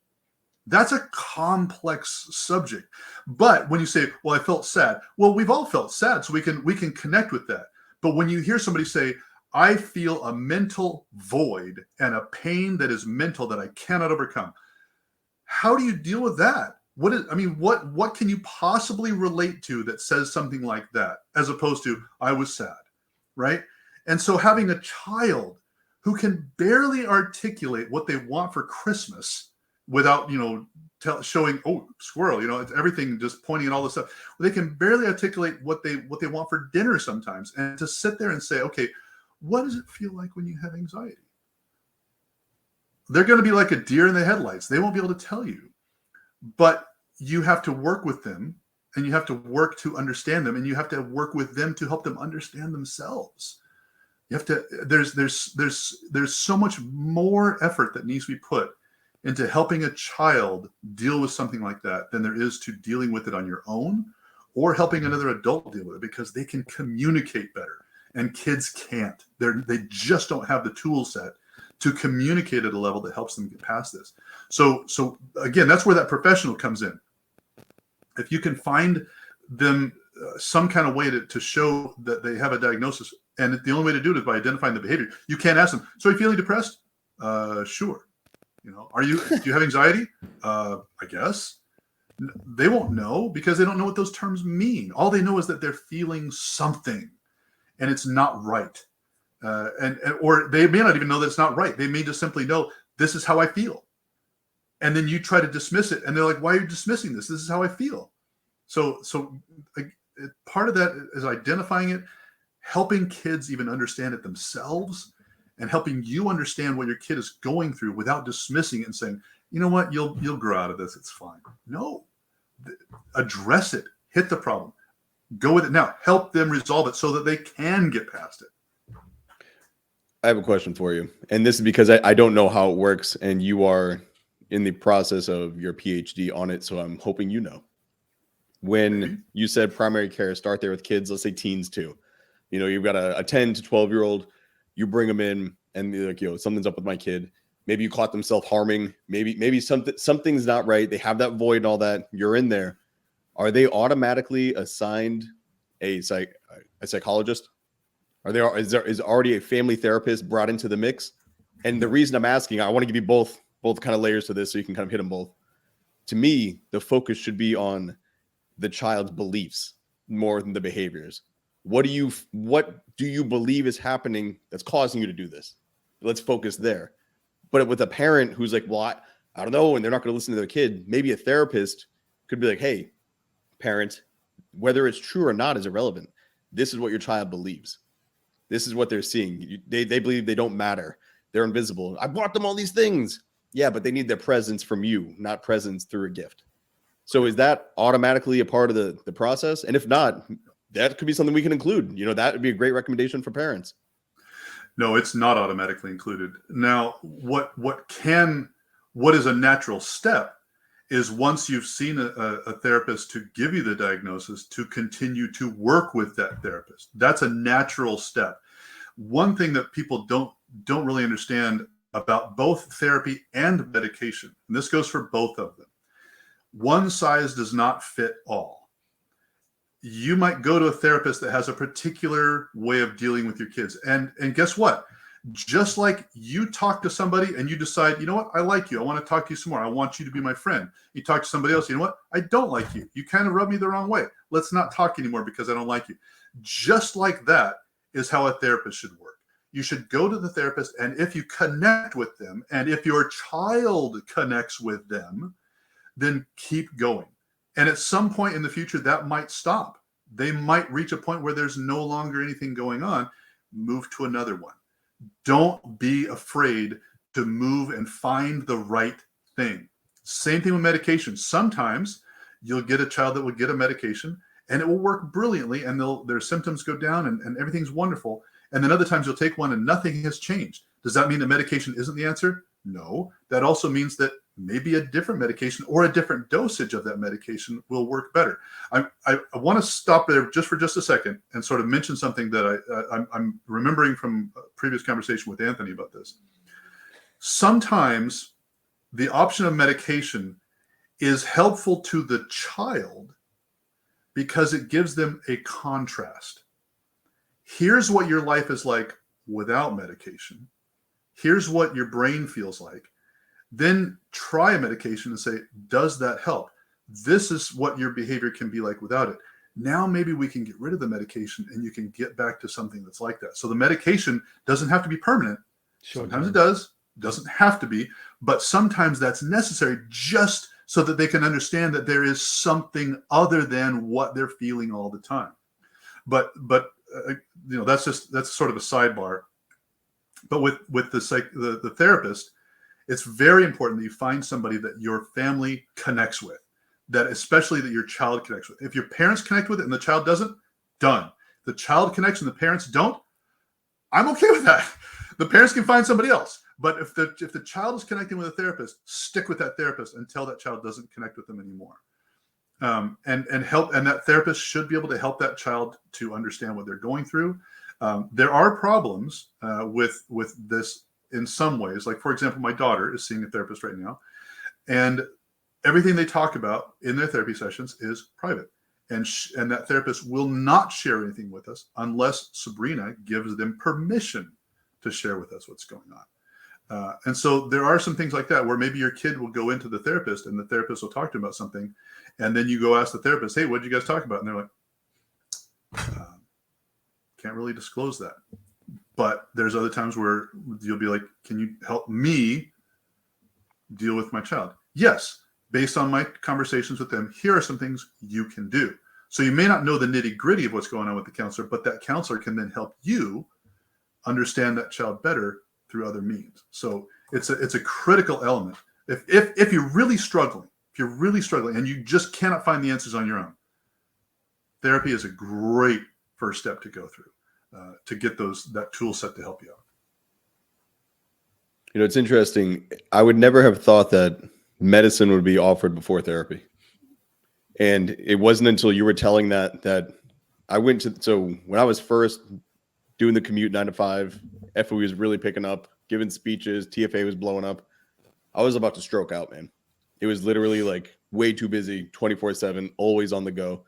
That's a complex subject. But when you say, well, I felt sad. Well, we've all felt sad, so we can connect with that. But when you hear somebody say, I feel a mental void and a pain that is mental that I cannot overcome, how do you deal with that? What can you possibly relate to that says something like that, as opposed to, I was sad, right? And so having a child who can barely articulate what they want for Christmas without, showing, oh, squirrel, it's everything just pointing at all this stuff. They can barely articulate what they want for dinner sometimes. And to sit there and say, okay, what does it feel like when you have anxiety? They're going to be like a deer in the headlights. They won't be able to tell you. But you have to work with them, and you have to work to understand them, and you have to work with them to help them understand themselves. You have to, there's so much more effort that needs to be put into helping a child deal with something like that than there is to dealing with it on your own or helping another adult deal with it, because they can communicate better and kids can't. They just don't have the tool set to communicate at a level that helps them get past this. So again, that's where that professional comes in. If you can find them some kind of way to show that they have a diagnosis, and the only way to do it is by identifying the behavior. You can't ask them, so are you feeling depressed? Sure. Do you have anxiety? I guess. They won't know because they don't know what those terms mean. All they know is that they're feeling something and it's not right. Or they may not even know that it's not right. They may just simply know, this is how I feel. And then you try to dismiss it, and they're like, why are you dismissing this? This is how I feel. So part of that is identifying it, helping kids even understand it themselves, and helping you understand what your kid is going through without dismissing it and saying, you know what, you'll grow out of this. It's fine. No, address it, hit the problem, go with it now, help them resolve it so that they can get past it. I have a question for you. And this is because I don't know how it works, and you are in the process of your PhD on it. So I'm hoping you know. When you said primary care, start there with kids, let's say teens too. You've got a 10 to 12-year-old, you bring them in and they're like, something's up with my kid. Maybe you caught them self-harming. Maybe something's not right. They have that void and all that. You're in there. Are they automatically assigned a psychologist? Is already a family therapist brought into the mix? And the reason I'm asking, I want to give you both kind of layers to this so you can kind of hit them both. To me, the focus should be on the child's beliefs more than the behaviors. What do you believe is happening that's causing you to do this? Let's focus there. But with a parent who's like, well, I don't know, and they're not going to listen to their kid, maybe a therapist could be like, hey, parent, whether it's true or not is irrelevant. This is what your child believes. This is what they're seeing. They believe they don't matter. They're invisible. I bought them all these things. Yeah, but they need their presence from you, not presence through a gift. So is that automatically a part of the process? And if not, that could be something we can include. That would be a great recommendation for parents. No, it's not automatically included. Now, what is a natural step is, once you've seen a therapist to give you the diagnosis, to continue to work with that therapist. That's a natural step. One thing that people don't really understand about both therapy and medication, and this goes for both of them, one size does not fit all. You might go to a therapist that has a particular way of dealing with your kids. And guess what? Just like you talk to somebody and you decide, you know what, I like you. I want to talk to you some more. I want you to be my friend. You talk to somebody else, you know what? I don't like you. You kind of rub me the wrong way. Let's not talk anymore because I don't like you. Just like that is how a therapist should work. You should go to the therapist, and if you connect with them, and if your child connects with them, then keep going. And at some point in the future, that might stop. They might reach a point where there's no longer anything going on. Move to another one. Don't be afraid to move and find the right thing. Same thing with medication. Sometimes you'll get a child that will get a medication, and it will work brilliantly, and their symptoms go down, and everything's wonderful. And then other times you'll take one and nothing has changed. Does that mean that medication isn't the answer? No. That also means that maybe a different medication or a different dosage of that medication will work better. I want to stop there for just a second and sort of mention something that I'm remembering from a previous conversation with Anthony about this. Sometimes the option of medication is helpful to the child because it gives them a contrast. Here's what your life is like without medication. Here's what your brain feels like. Then try a medication and say, does that help? This is what your behavior can be like without it. Now maybe we can get rid of the medication and you can get back to something that's like that. So the medication doesn't have to be permanent. Sometimes it does, doesn't have to be, but sometimes that's necessary just so that they can understand that there is something other than what they're feeling all the time. But that's sort of a sidebar. But with the therapist, it's very important that you find somebody that your family connects with, that especially that your child connects with. If your parents connect with it and the child doesn't, done. The child connects and the parents don't, I'm okay with that. The parents can find somebody else. But if the child is connecting with a therapist, stick with that therapist until that child doesn't connect with them anymore. And that therapist should be able to help that child to understand what they're going through. There are problems with this in some ways. Like, for example, my daughter is seeing a therapist right now, and everything they talk about in their therapy sessions is private. And that therapist will not share anything with us unless Sabrina gives them permission to share with us what's going on. And so there are some things like that where maybe your kid will go into the therapist and the therapist will talk to him about something. And then you go ask the therapist, hey, what did you guys talk about? And they're like, can't really disclose that. But there's other times where you'll be like, can you help me deal with my child? Yes. Based on my conversations with them, here are some things you can do. So you may not know the nitty gritty of what's going on with the counselor, but that counselor can then help you understand that child better through other means. So it's a critical element. If you're really struggling, and you just cannot find the answers on your own, therapy is a great first step to go through to get that tool set to help you out. You know, it's interesting. I would never have thought that medicine would be offered before therapy. And it wasn't until you were telling that I went to, so when I was first doing the commute 9 to 5, FOE was really picking up, giving speeches, TFA was blowing up. I was about to stroke out, man. It was literally like way too busy, 24/7, always on the go.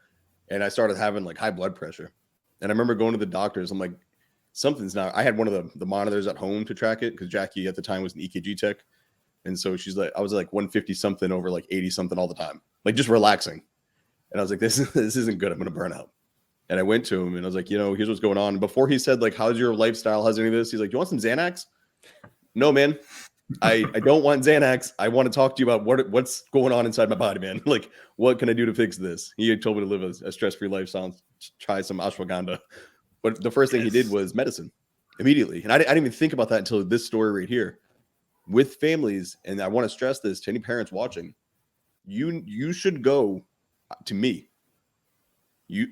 And I started having like high blood pressure. And I remember going to the doctors. I'm like, something's not, I had one of the monitors at home to track it because Jackie at the time was an EKG tech. And so she's like, I was like 150 something over like 80 something all the time, like just relaxing. And I was like, this isn't good. I'm going to burn out. And I went to him and I was like, here's what's going on. And before he said like, how's your lifestyle? How's any of this? He's like, do you want some Xanax? No, man, I don't want Xanax. I want to talk to you about what's going on inside my body, man. Like, what can I do to fix this? He had told me to live a stress-free lifestyle, try some ashwagandha. But the first thing he did was medicine immediately. And I didn't even think about that until this story right here. With families, and I want to stress this to any parents watching, you should go to me. You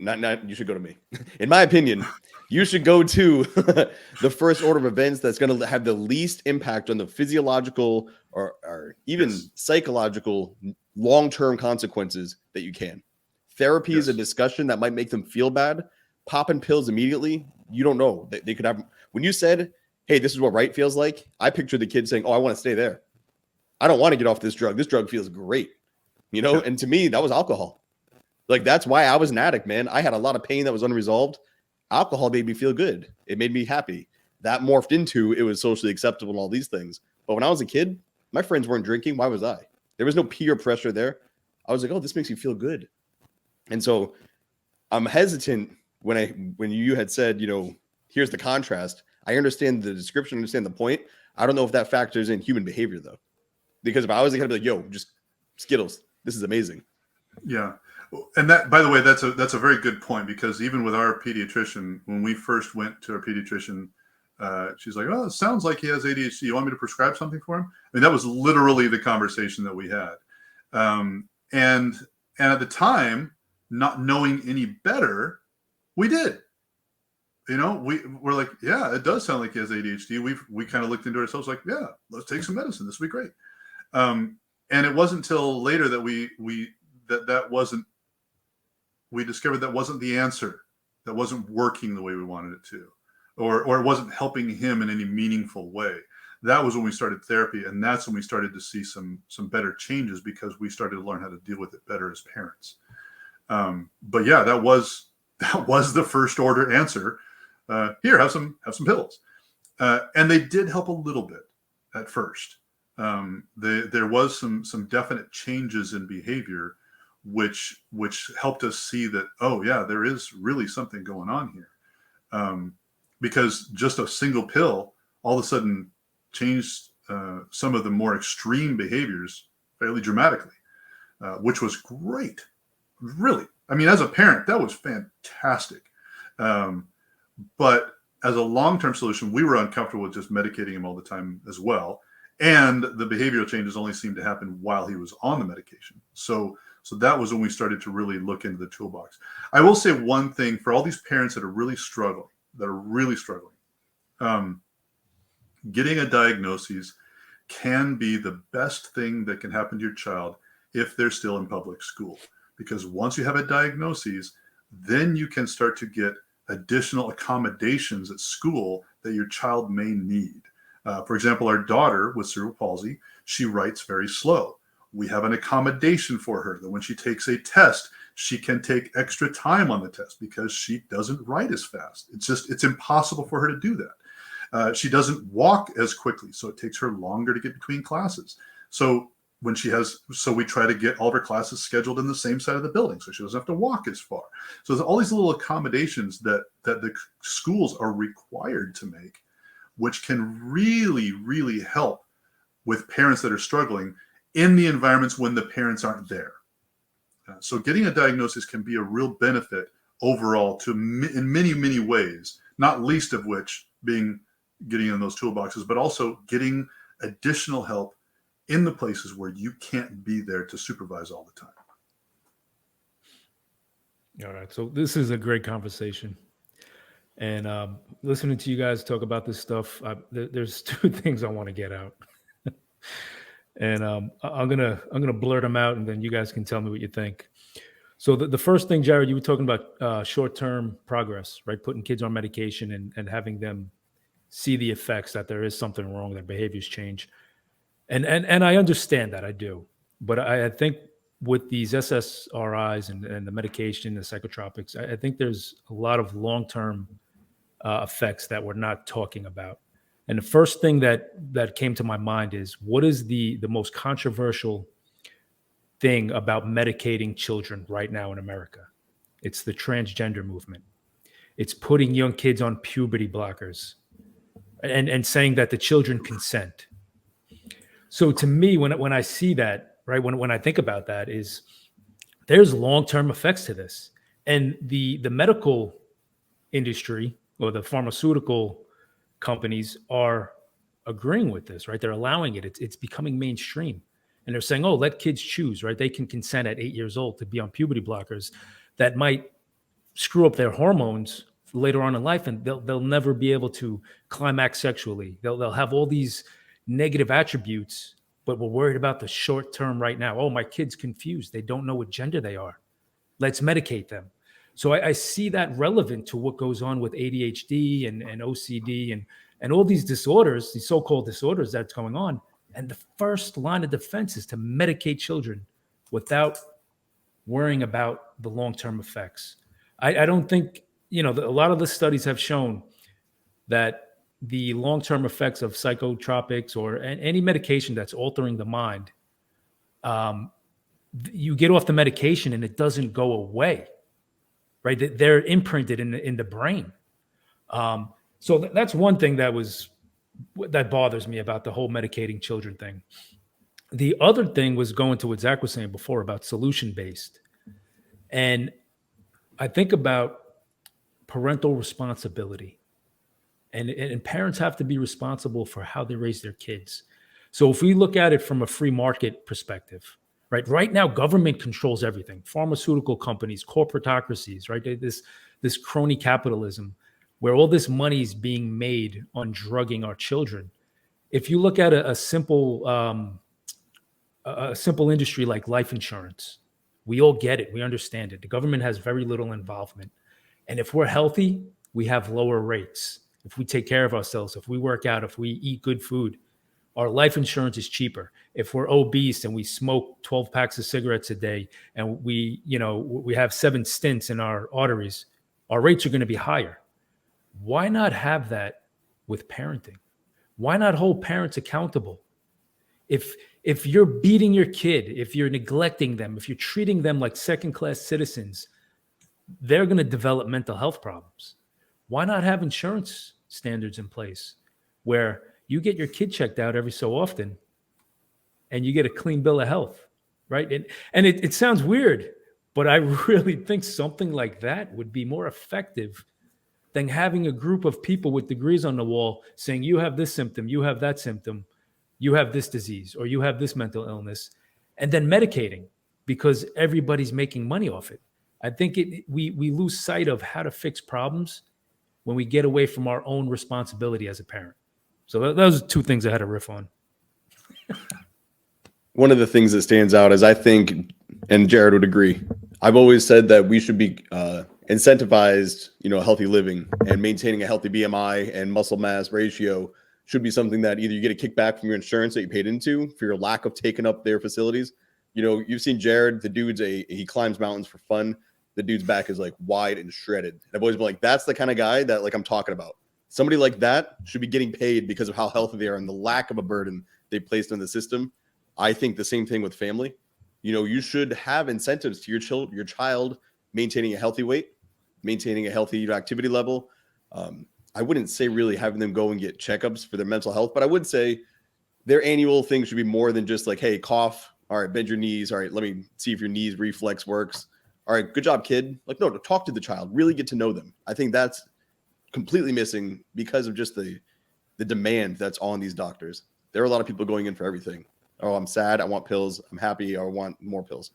should go to me. In my opinion, you should go to the first order of events that's going to have the least impact on the physiological or even psychological long-term consequences that you can. Therapy is a discussion that might make them feel bad. Popping pills immediately, you don't know. They could have, when you said, hey, this is what right feels like, I pictured the kid saying, oh, I want to stay there. I don't want to get off this drug. This drug feels great. And to me, that was alcohol. Like, that's why I was an addict, man. I had a lot of pain that was unresolved. Alcohol made me feel good. It made me happy. That morphed into it was socially acceptable and all these things. But when I was a kid, my friends weren't drinking. Why was I? There was no peer pressure there. I was like, oh, this makes me feel good. And so I'm hesitant when you had said, here's the contrast. I understand the description, understand the point. I don't know if that factors in human behavior, though. Because if I was going to be like, yo, just Skittles, this is amazing. Yeah. And that, by the way, that's a very good point, because even with our pediatrician, when we first went to our pediatrician, she's like, oh, it sounds like he has ADHD. You want me to prescribe something for him? I mean, that was literally the conversation that we had. And at the time, not knowing any better, we did. We're like, yeah, it does sound like he has ADHD. We kind of looked into it ourselves, like, yeah, let's take some medicine. This will be great. And it wasn't until later that we discovered that wasn't the answer. That wasn't working the way we wanted it to, or it wasn't helping him in any meaningful way. That was when we started therapy, and that's when we started to see some better changes, because we started to learn how to deal with it better as parents. But yeah, that was the first order answer. Here, have some pills, and they did help a little bit at first. There was some definite changes in behavior, which helped us see that, oh yeah, there is really something going on here, because just a single pill all of a sudden changed some of the more extreme behaviors fairly dramatically, which was great. Really, I mean, as a parent, that was fantastic. But as a long-term solution, we were uncomfortable with just medicating him all the time as well. And the behavioral changes only seemed to happen while he was on the medication. So that was when we started to really look into the toolbox. I will say one thing for all these parents that are really struggling, getting a diagnosis can be the best thing that can happen to your child if they're still in public school. Because once you have a diagnosis, then you can start to get additional accommodations at school that your child may need. For example, our daughter with cerebral palsy, she writes very slow. We have an accommodation for her that when she takes a test, she can take extra time on the test because she doesn't write as fast. It's impossible for her to do that. She doesn't walk as quickly, so it takes her longer to get between classes. So we try to get all of her classes scheduled in the same side of the building, so she doesn't have to walk as far. So there's all these little accommodations that the schools are required to make, which can really, really help with parents that are struggling in the environments when the parents aren't there. So getting a diagnosis can be a real benefit overall in many, many ways, not least of which being getting in those toolboxes, but also getting additional help in the places where you can't be there to supervise all the time. All right. So this is a great conversation. And listening to you guys talk about this stuff, there's two things I want to get out. And I'm gonna blurt them out, and then you guys can tell me what you think. So the first thing, Jared, you were talking about short-term progress, right? Putting kids on medication and having them see the effects, that there is something wrong, their behaviors change. And I understand that, I do. But I think with these SSRIs and the medication, the psychotropics, I think there's a lot of long-term effects that we're not talking about. And the first thing that came to my mind is, what is the most controversial thing about medicating children right now in America? It's the transgender movement. It's putting young kids on puberty blockers and saying that the children consent. So to me, when I see that, right, when I think about that, is there's long-term effects to this. And the medical industry or the pharmaceutical companies are agreeing with this, right? They're allowing it. It's becoming mainstream. And they're saying, oh, let kids choose, right? They can consent at 8 years old to be on puberty blockers that might screw up their hormones later on in life, and they'll never be able to climax sexually. They'll have all these negative attributes, but we're worried about the short term right now. Oh, my kid's confused. They don't know what gender they are. Let's medicate them. So I see that relevant to what goes on with ADHD and OCD and all these disorders, these so-called disorders that's going on. And the first line of defense is to medicate children without worrying about the long-term effects. I don't think, a lot of the studies have shown that the long-term effects of psychotropics or any medication that's altering the mind, you get off the medication and it doesn't go away, right? They're imprinted in the brain. So that's one thing that bothers me about the whole medicating children thing. The other thing was going to what Zac was saying before about solution-based. And I think about parental responsibility. And parents have to be responsible for how they raise their kids. So if we look at it from a free market perspective, right? Right now, government controls everything. Pharmaceutical companies, corporatocracies, right? This crony capitalism where all this money is being made on drugging our children. If you look at a simple industry like life insurance, we all get it. We understand it. The government has very little involvement. And if we're healthy, we have lower rates. If we take care of ourselves, if we work out, if we eat good food, our life insurance is cheaper. If we're obese and we smoke 12 packs of cigarettes a day and we have 7 stents in our arteries, our rates are going to be higher. Why not have that with parenting? Why not hold parents accountable? If you're beating your kid, if you're neglecting them, if you're treating them like second-class citizens, they're going to develop mental health problems. Why not have insurance standards in place where you get your kid checked out every so often and you get a clean bill of health, right? And it sounds weird, but I really think something like that would be more effective than having a group of people with degrees on the wall saying, you have this symptom, you have that symptom, you have this disease, or you have this mental illness, and then medicating because everybody's making money off it. I think we lose sight of how to fix problems when we get away from our own responsibility as a parent. So those are 2 things I had to riff on. One of the things that stands out is I think, and Jared would agree, I've always said that we should be incentivized, healthy living, and maintaining a healthy BMI and muscle mass ratio should be something that either you get a kickback from your insurance that you paid into for your lack of taking up their facilities. You've seen Jared, the dude's he climbs mountains for fun. The dude's back is like wide and shredded. And I've always been like, that's the kind of guy that like I'm talking about. Somebody like that should be getting paid because of how healthy they are and the lack of a burden they placed on the system. I think the same thing with family. You should have incentives to your child maintaining a healthy weight, maintaining a healthy activity level. I wouldn't say really having them go and get checkups for their mental health, but I would say their annual thing should be more than just like, hey, cough. All right, bend your knees. All right, let me see if your knees reflex works. All right, good job, kid. Like, no, to talk to the child, really get to know them. I think that's completely missing because of just the demand that's on these doctors. There are a lot of people going in for everything. Oh, I'm sad, I want pills. I'm happy, I want more pills.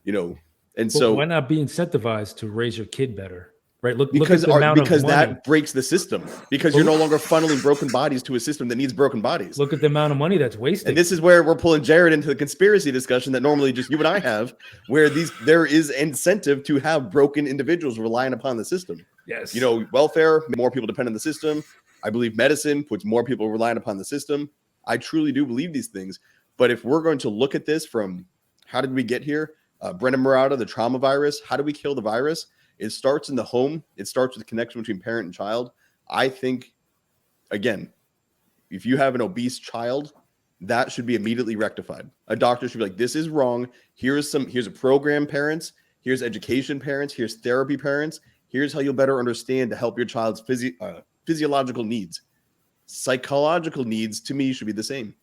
And so why not be incentivized to raise your kid better? Right. Look because at the amount of money. that breaks the system. Because you're no longer funneling broken bodies to a system that needs broken bodies. Look at the amount of money that's wasted. And this is where we're pulling Jared into the conspiracy discussion that normally just you and I have, where there is incentive to have broken individuals relying upon the system. Yes. Welfare, more people depend on the system. I believe medicine puts more people relying upon the system. I truly do believe these things. But if we're going to look at this from how did we get here? Brendan Murata, the trauma virus, how do we kill the virus? It starts in the home. It starts with the connection between parent and child. I think, again, if you have an obese child, that should be immediately rectified. A doctor should be like, this is wrong. Here's a program, parents. Here's education, parents. Here's therapy, parents. Here's how you'll better understand to help your child's physiological needs. Psychological needs, to me, should be the same.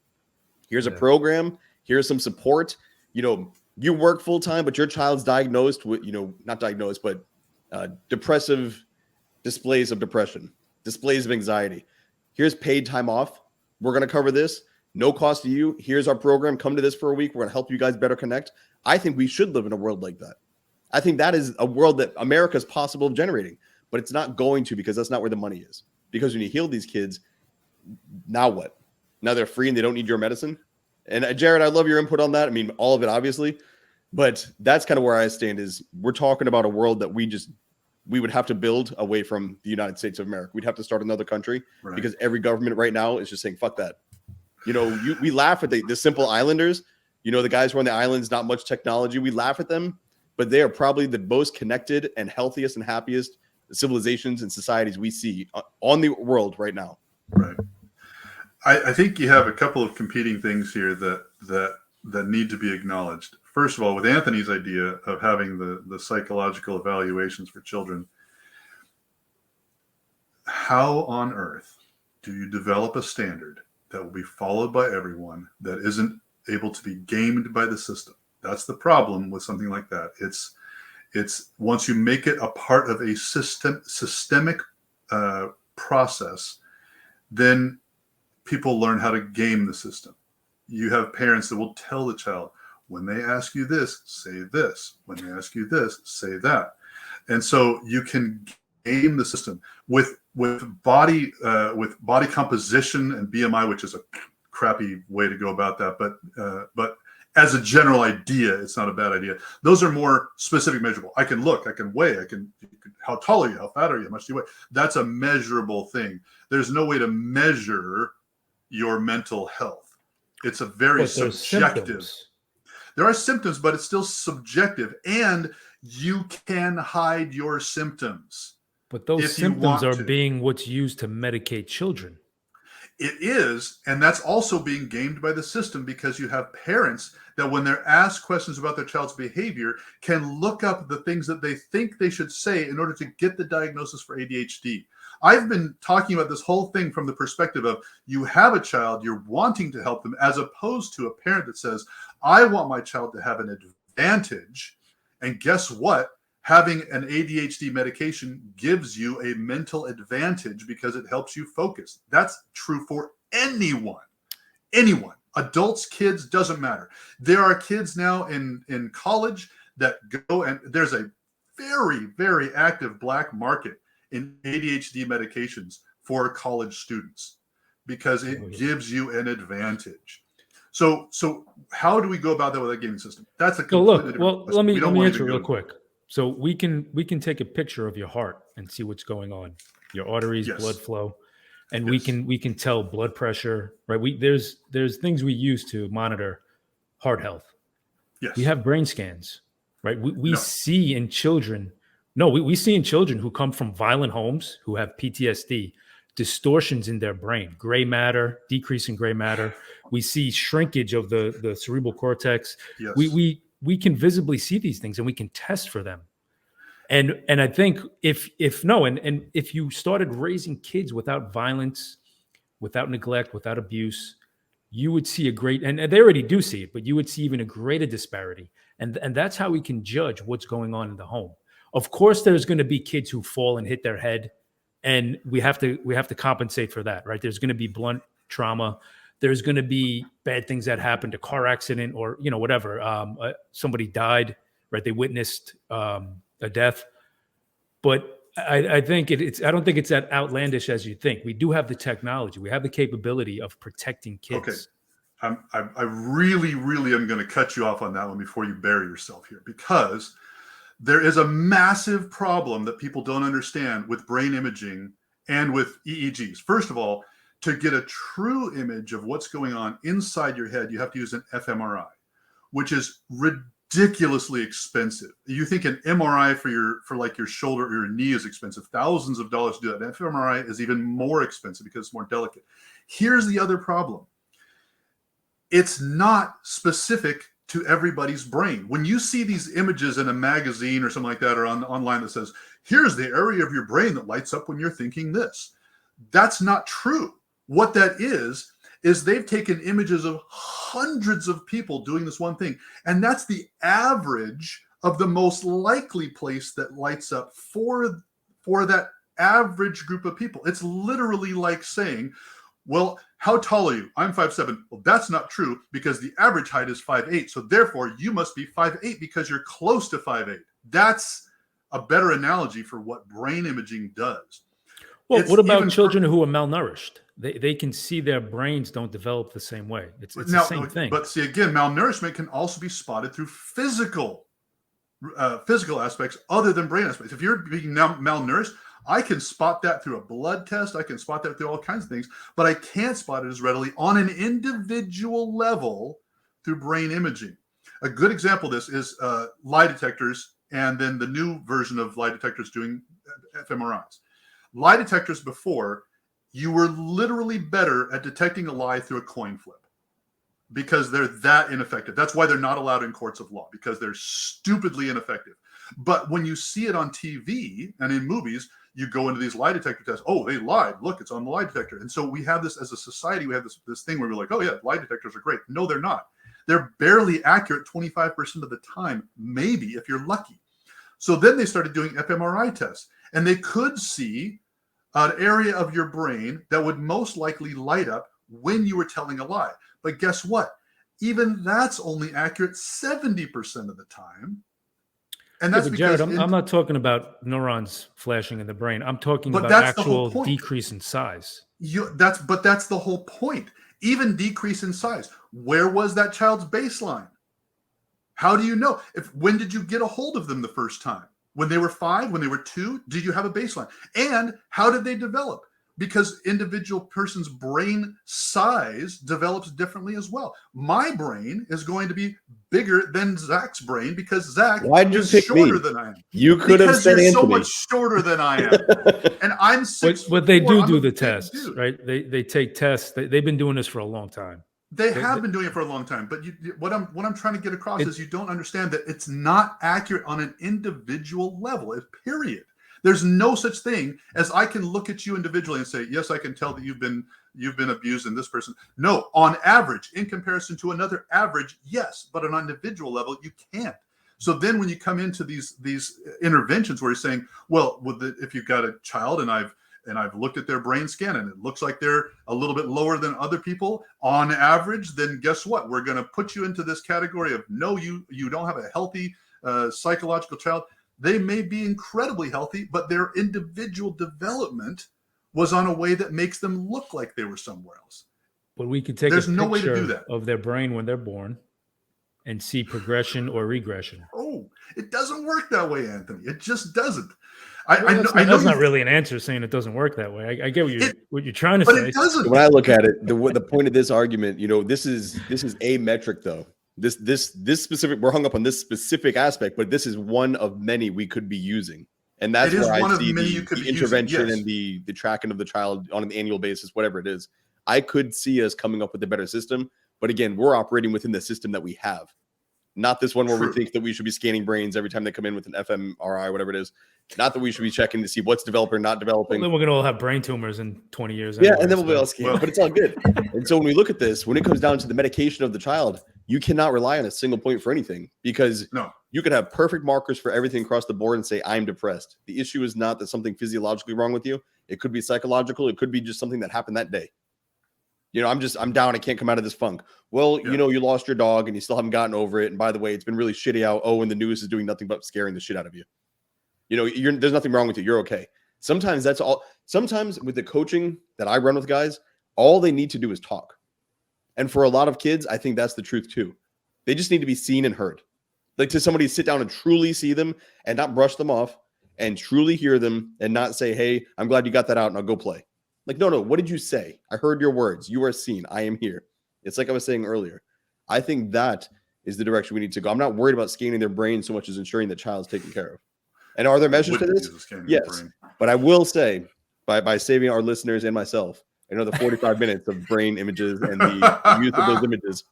Here's a program. Here's some support. You work full time, but your child's diagnosed with, not diagnosed, but depressive displays of depression, displays of anxiety. Here's paid time off. We're going to cover this. No cost to you. Here's our program. Come to this for a week. We're going to help you guys better connect. I think we should live in a world like that. I think that is a world that America is possible of generating, but it's not going to because that's not where the money is. Because when you heal these kids, now what? Now they're free and they don't need your medicine. And Jared, I love your input on that. I mean, all of it, obviously. But that's kind of where I stand is we're talking about a world that we would have to build away from the United States of America. We'd have to start another country because every government right now is just saying, fuck that. We laugh at the simple islanders, the guys who are on the islands, not much technology. We laugh at them, but they are probably the most connected and healthiest and happiest civilizations and societies we see on the world right now. Right. I think you have a couple of competing things here that need to be acknowledged. First of all, with Anthony's idea of having the psychological evaluations for children, how on earth do you develop a standard that will be followed by everyone that isn't able to be gamed by the system? That's the problem with something like that. It's once you make it a part of a systemic process, then people learn how to game the system. You have parents that will tell the child, When they ask you this, say this. When they ask you this, say that. And so you can game the system with body composition and BMI, which is a crappy way to go about that. But as a general idea, it's not a bad idea. Those are more specific, measurable. I can look, I can weigh, how tall are you? How fat are you? How much do you weigh? That's a measurable thing. There's no way to measure your mental health. It's a very subjective. Symptoms. There are symptoms, but it's still subjective, and you can hide your symptoms. But those symptoms are being what's used to medicate children. It is, and that's also being gamed by the system, because you have parents that when they're asked questions about their child's behavior can look up the things that they think they should say in order to get the diagnosis for ADHD. I've been talking about this whole thing from the perspective of you have a child, you're wanting to help them, as opposed to a parent that says, I want my child to have an advantage. And guess what? Having an ADHD medication gives you a mental advantage because it helps you focus. That's true for anyone. Anyone. Adults, kids, doesn't matter. There are kids now in college that go, and there's a very, very active black market in ADHD medications for college students because it gives you an advantage. So how do we go about that with that gaming system? That's a completely different question. Let me answer real quick. So we can take a picture of your heart and see what's going on, your arteries, blood flow, and we can tell blood pressure, right? There's things we use to monitor heart health. Yes. We have brain scans, right? We see in children. No, we see in children who come from violent homes, who have PTSD, distortions in their brain, gray matter, decrease in gray matter. We see shrinkage of the cerebral cortex. Yes. We can visibly see these things and we can test for them. And I think if you started raising kids without violence, without neglect, without abuse, you would see and they already do see it, but you would see even a greater disparity. And that's how we can judge what's going on in the home. Of course, there's going to be kids who fall and hit their head, and we have to compensate for that, right? There's going to be blunt trauma. There's going to be bad things that happened, a car accident or, whatever. Somebody died, right? They witnessed a death. But I think I don't think it's that outlandish as you think. We do have the technology. We have the capability of protecting kids. Okay. I really, really am going to cut you off on that one before you bury yourself here, because there is a massive problem that people don't understand with brain imaging and with EEGs. First of all, to get a true image of what's going on inside your head, you have to use an fMRI, which is ridiculously expensive. You think an MRI for your shoulder or your knee is expensive, thousands of dollars to do that. An fMRI is even more expensive because it's more delicate. Here's the other problem. It's not specific to everybody's brain. When you see these images in a magazine or something like that, or online that says, here's the area of your brain that lights up when you're thinking this. That's not true. What that is they've taken images of hundreds of people doing this one thing. And that's the average of the most likely place that lights up for that average group of people. It's literally like saying, well, how tall are you? I'm 5'7". Well, that's not true because the average height is 5'8". So therefore you must be 5'8" because you're close to 5'8". That's a better analogy for what brain imaging does. Well, what about children who are malnourished? They can see their brains don't develop the same way. It's the same thing. But see, again, malnourishment can also be spotted through physical aspects other than brain aspects. If you're being malnourished, I can spot that through a blood test. I can spot that through all kinds of things, but I can't spot it as readily on an individual level through brain imaging. A good example of this is lie detectors, and then the new version of lie detectors doing fMRIs. Lie detectors before, you were literally better at detecting a lie through a coin flip because they're that ineffective. That's why they're not allowed in courts of law, because they're stupidly ineffective. But when you see it on TV and in movies, you go into these lie detector tests. Oh, they lied. Look, it's on the lie detector. And so we have this as a society. We have this thing where we're like, oh yeah, lie detectors are great. No, they're not. They're barely accurate 25% of the time, maybe if you're lucky. So then they started doing fMRI tests, and they could see an area of your brain that would most likely light up when you were telling a lie. But guess what? even that's only accurate 70% of the time. And that's but because Jared, I'm not talking about neurons flashing in the brain. I'm talking But about that's the whole actual point. decrease in size. That's the whole point. Even decrease in size. Where was that child's baseline? How do you know? When did you get a hold of them the first time? When they were 5, when they were 2, did you have a baseline? And how did they develop? Because individual person's brain size develops differently as well. My brain is going to be bigger than Zach's brain because Zach is shorter than I am. You could have said Anthony. Anthony. So much shorter than I am, and I'm 6'4". But they do the tests, right? They take tests. They've been doing this for a long time. They have been doing it for a long time. But what I'm trying to get across is you don't understand that it's not accurate on an individual level. Period. There's no such thing as I can look at you individually and say, yes, I can tell that you've been abused in this person. No, on average, in comparison to another average, yes, but on an individual level, you can't. So then when you come into these interventions where you're saying, well, if you've got a child and I've looked at their brain scan and it looks like they're a little bit lower than other people on average, then guess what? We're going to put you into this category of no, you don't have a healthy psychological child. They may be incredibly healthy, but their individual development was on a way that makes them look like they were somewhere else. But we could take There's a no way to picture do that. of their brain when they're born and see progression or regression. Oh, it doesn't work that way, Anthony. It just doesn't. That's not really an answer saying it doesn't work that way. I get what you're trying to say. But it doesn't. When I look at it, the point of this argument, this is a metric though. This specific, we're hung up on this specific aspect, but this is one of many we could be using. And that's where I see the intervention and the tracking of the child on an annual basis, whatever it is. I could see us coming up with a better system. But again, we're operating within the system that we have. Not this one where we think that we should be scanning brains every time they come in with an fMRI, whatever it is. Not that we should be checking to see what's developing, not developing. Well, then we're going to all have brain tumors in 20 years. Yeah, and then we'll be all scanned, but it's all good. And so when we look at this, when it comes down to the medication of the child, you cannot rely on a single point for anything because you could have perfect markers for everything across the board and say, I'm depressed. The issue is not that something physiologically wrong with you. It could be psychological. It could be just something that happened that day. I'm down. I can't come out of this funk. Well, you lost your dog and you still haven't gotten over it. And by the way, it's been really shitty out. Oh, and the news is doing nothing but scaring the shit out of you. There's nothing wrong with you. You're okay. Sometimes that's all. Sometimes with the coaching that I run with guys, all they need to do is talk. And for a lot of kids, I think that's the truth too. They just need to be seen and heard. Like to somebody sit down and truly see them and not brush them off and truly hear them and not say, hey, I'm glad you got that out and I'll go play. Like, no, what did you say? I heard your words. You are seen. I am here. It's like I was saying earlier. I think that is the direction we need to go. I'm not worried about scanning their brain so much as ensuring the child's taken care of. And are there measures to this? Yes. But I will say, by saving our listeners and myself another 45 minutes of brain images and the use of those images,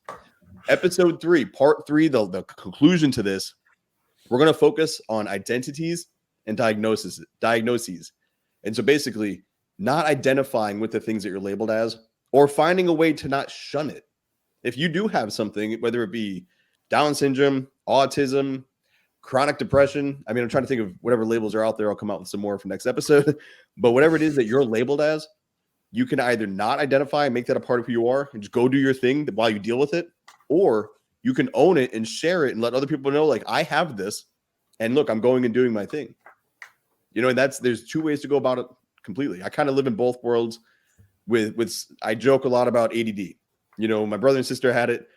episode 3, part 3, the conclusion to this, we're going to focus on identities and diagnoses. And so basically, not identifying with the things that you're labeled as or finding a way to not shun it. If you do have something, whether it be Down syndrome, autism, chronic depression, I'm trying to think of whatever labels are out there. I'll come out with some more for next episode. But whatever it is that you're labeled as, you can either not identify and make that a part of who you are and just go do your thing while you deal with it, or you can own it and share it and let other people know, like, I have this, and look, I'm going and doing my thing. And there's 2 ways to go about it completely. I kind of live in both worlds. I joke a lot about ADD. My brother and sister had it.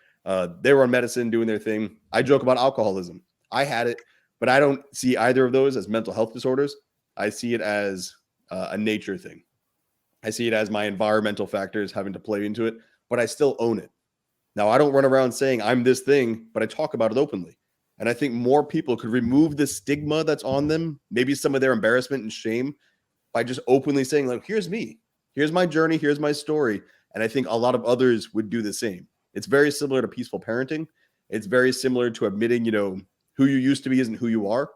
They were on medicine doing their thing. I joke about alcoholism. I had it, but I don't see either of those as mental health disorders. I see it as a nature thing. I see it as my environmental factors having to play into it, but I still own it. Now, I don't run around saying I'm this thing, but I talk about it openly. And I think more people could remove the stigma that's on them, maybe some of their embarrassment and shame, by just openly saying, like, here's me, here's my journey, here's my story. And I think a lot of others would do the same. It's very similar to peaceful parenting. It's very similar to admitting, who you used to be isn't who you are.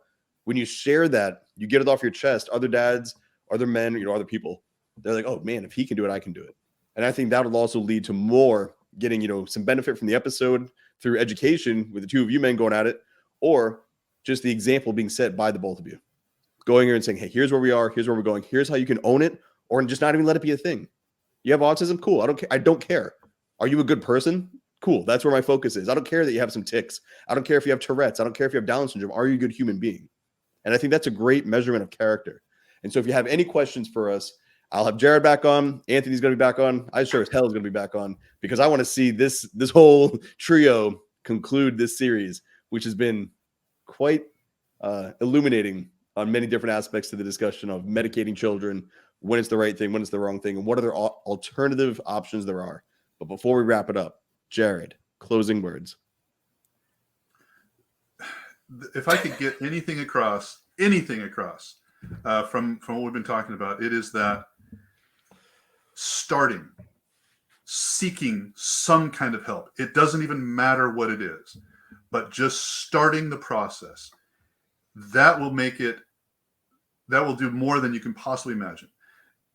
When you share that, you get it off your chest. Other dads, other men, other people, they're like, oh man, if he can do it, I can do it. And I think that will also lead to more getting, some benefit from the episode through education with the 2 of you men going at it, or just the example being set by the both of you. Going here and saying, hey, here's where we are, here's where we're going, here's how you can own it, or just not even let it be a thing. You have autism? Cool. I don't care. Are you a good person? Cool. That's where my focus is. I don't care that you have some tics. I don't care if you have Tourette's. I don't care if you have Down syndrome. Are you a good human being? And I think that's a great measurement of character. And so if you have any questions for us, I'll have Jared back on. Anthony's going to be back on. I sure as hell is going to be back on, because I want to see this whole trio conclude this series, which has been quite illuminating on many different aspects to the discussion of medicating children, when it's the right thing, when it's the wrong thing, and what other alternative options there are. But before we wrap it up, Jared, closing words. If I could get anything across from what we've been talking about, it is that seeking some kind of help. It doesn't even matter what it is, but just starting the process, that will do more than you can possibly imagine.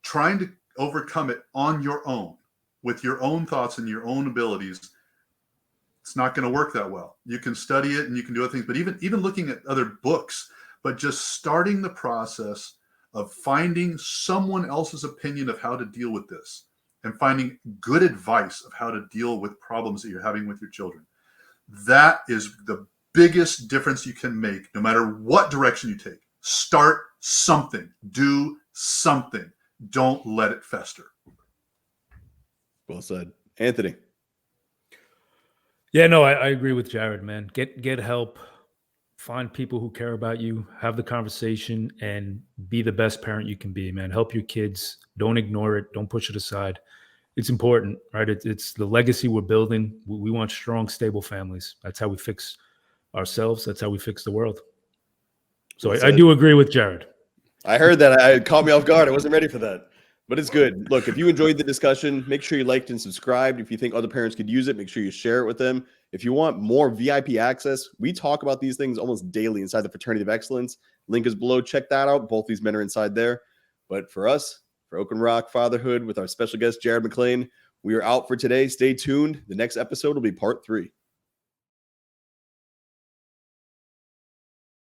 Trying to overcome it on your own, with your own thoughts and your own abilities, it's not going to work that well. You can study it and you can do other things, but even looking at other books, but just starting the process of finding someone else's opinion of how to deal with this and finding good advice of how to deal with problems that you're having with your children. That is the biggest difference you can make, no matter what direction you take. Start something. Do something. Don't let it fester. Well said. Anthony. Yeah, no, I agree with Jared, man. Get help. Find people who care about you. Have the conversation and be the best parent you can be, man. Help your kids. Don't ignore it. Don't push it aside. It's important, right? It's the legacy we're building. We want strong, stable families. That's how we fix ourselves. That's how we fix the world. So I do agree with Jared. I heard that. It caught me off guard. I wasn't ready for that. But it's good. Look, if you enjoyed the discussion, make sure you liked and subscribed. If you think other parents could use it, make sure you share it with them. If you want more VIP access, we talk about these things almost daily inside the Fraternity of Excellence. Link is below. Check that out. Both these men are inside there. But for us, for Oak and Rock Fatherhood with our special guest, Jared McLain, we are out for today. Stay tuned. The next episode will be part 3.